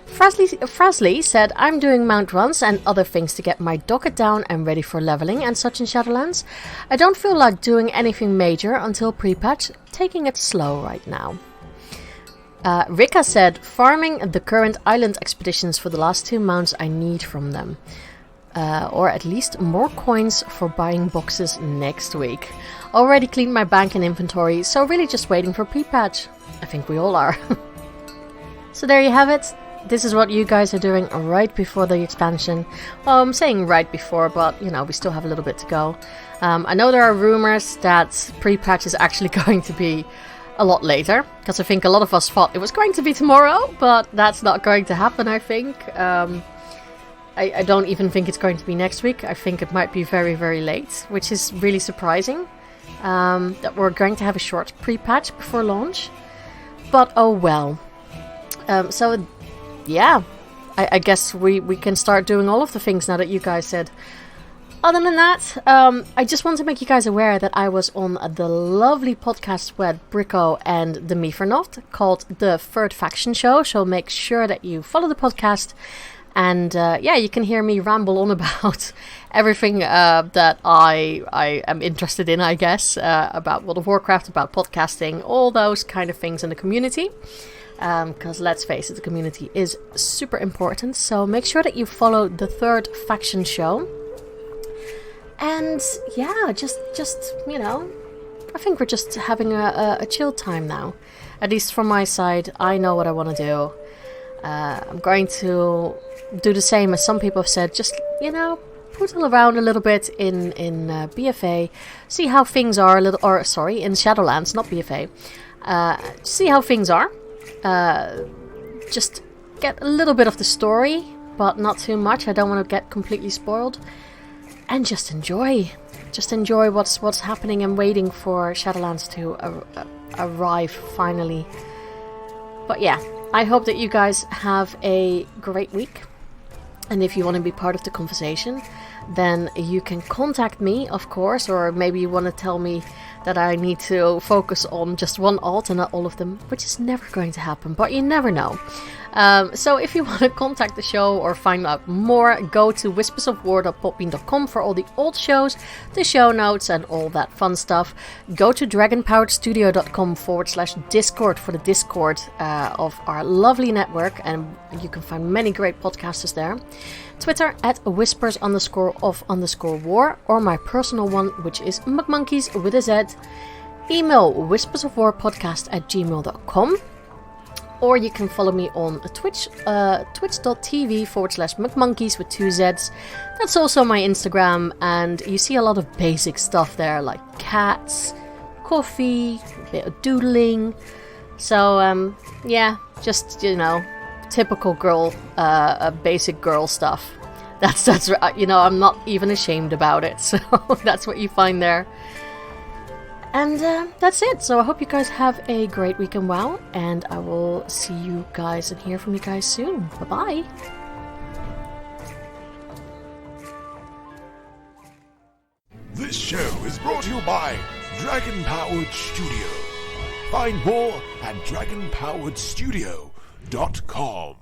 Frasley said, I'm doing mount runs and other things to get my docket down and ready for leveling and such in Shadowlands. I don't feel like doing anything major until pre-patch, taking it slow right now. Rika said, farming the current island expeditions for the last 2 mounts I need from them. Or at least more coins for buying boxes next week. Already cleaned my bank and inventory, so really just waiting for pre-patch. I think we all are. So there you have it. This is what you guys are doing right before the expansion. Well, I'm saying right before, but you know, we still have a little bit to go. I know there are rumors that pre-patch is actually going to be a lot later, because I think a lot of us thought it was going to be tomorrow, but that's not going to happen, I think. I don't even think it's going to be next week. I think it might be very, very late, which is really surprising. That we're going to have a short pre-patch before launch. But oh well. So yeah, I guess we can start doing all of the things now that you guys said. Other than that, I just want to make you guys aware that I was on the lovely podcast with Bricko and Demifernot called The Third Faction Show, so make sure that you follow the podcast. And yeah, you can hear me ramble on about everything that I am interested in, I guess, about World of Warcraft, about podcasting, all those kind of things in the community. Because let's face it, the community is super important. So make sure that you follow The Third Faction Show. And yeah, just you know, I think we're just having a chill time now. At least from my side, I know what I want to do. I'm going to do the same as some people have said. Just, you know, poodle around a little bit in BFA. See how things are in Shadowlands, not BFA. See how things are. Just get a little bit of the story, but not too much. I don't want to get completely spoiled. And just enjoy what's happening and waiting for Shadowlands to arrive finally. But yeah, I hope that you guys have a great week. And if you want to be part of the conversation, then you can contact me, of course, or maybe you want to tell me that I need to focus on just one alt and not all of them, which is never going to happen, but you never know. So if you want to contact the show or find out more, go to whispersofwar.podbean.com for all the old shows, the show notes and all that fun stuff. Go to dragonpoweredstudio.com/Discord for the Discord of our lovely network, and you can find many great podcasters there. Twitter @whispers_of_war, or my personal one, which is McMonkeys with a Z. Email whispersofwarpodcast@gmail.com. Or you can follow me on Twitch, twitch.tv/McMonkeys with 2 Zs. That's also my Instagram, and you see a lot of basic stuff there, like cats, coffee, a bit of doodling. So, yeah, just, you know, typical girl, basic girl stuff. That's you know, I'm not even ashamed about it, so that's what you find there. And that's it. So I hope you guys have a great week and WoW, and I will see you guys and hear from you guys soon. Bye-bye. This show is brought to you by Dragon Powered Studio. Find more at dragonpoweredstudio.com.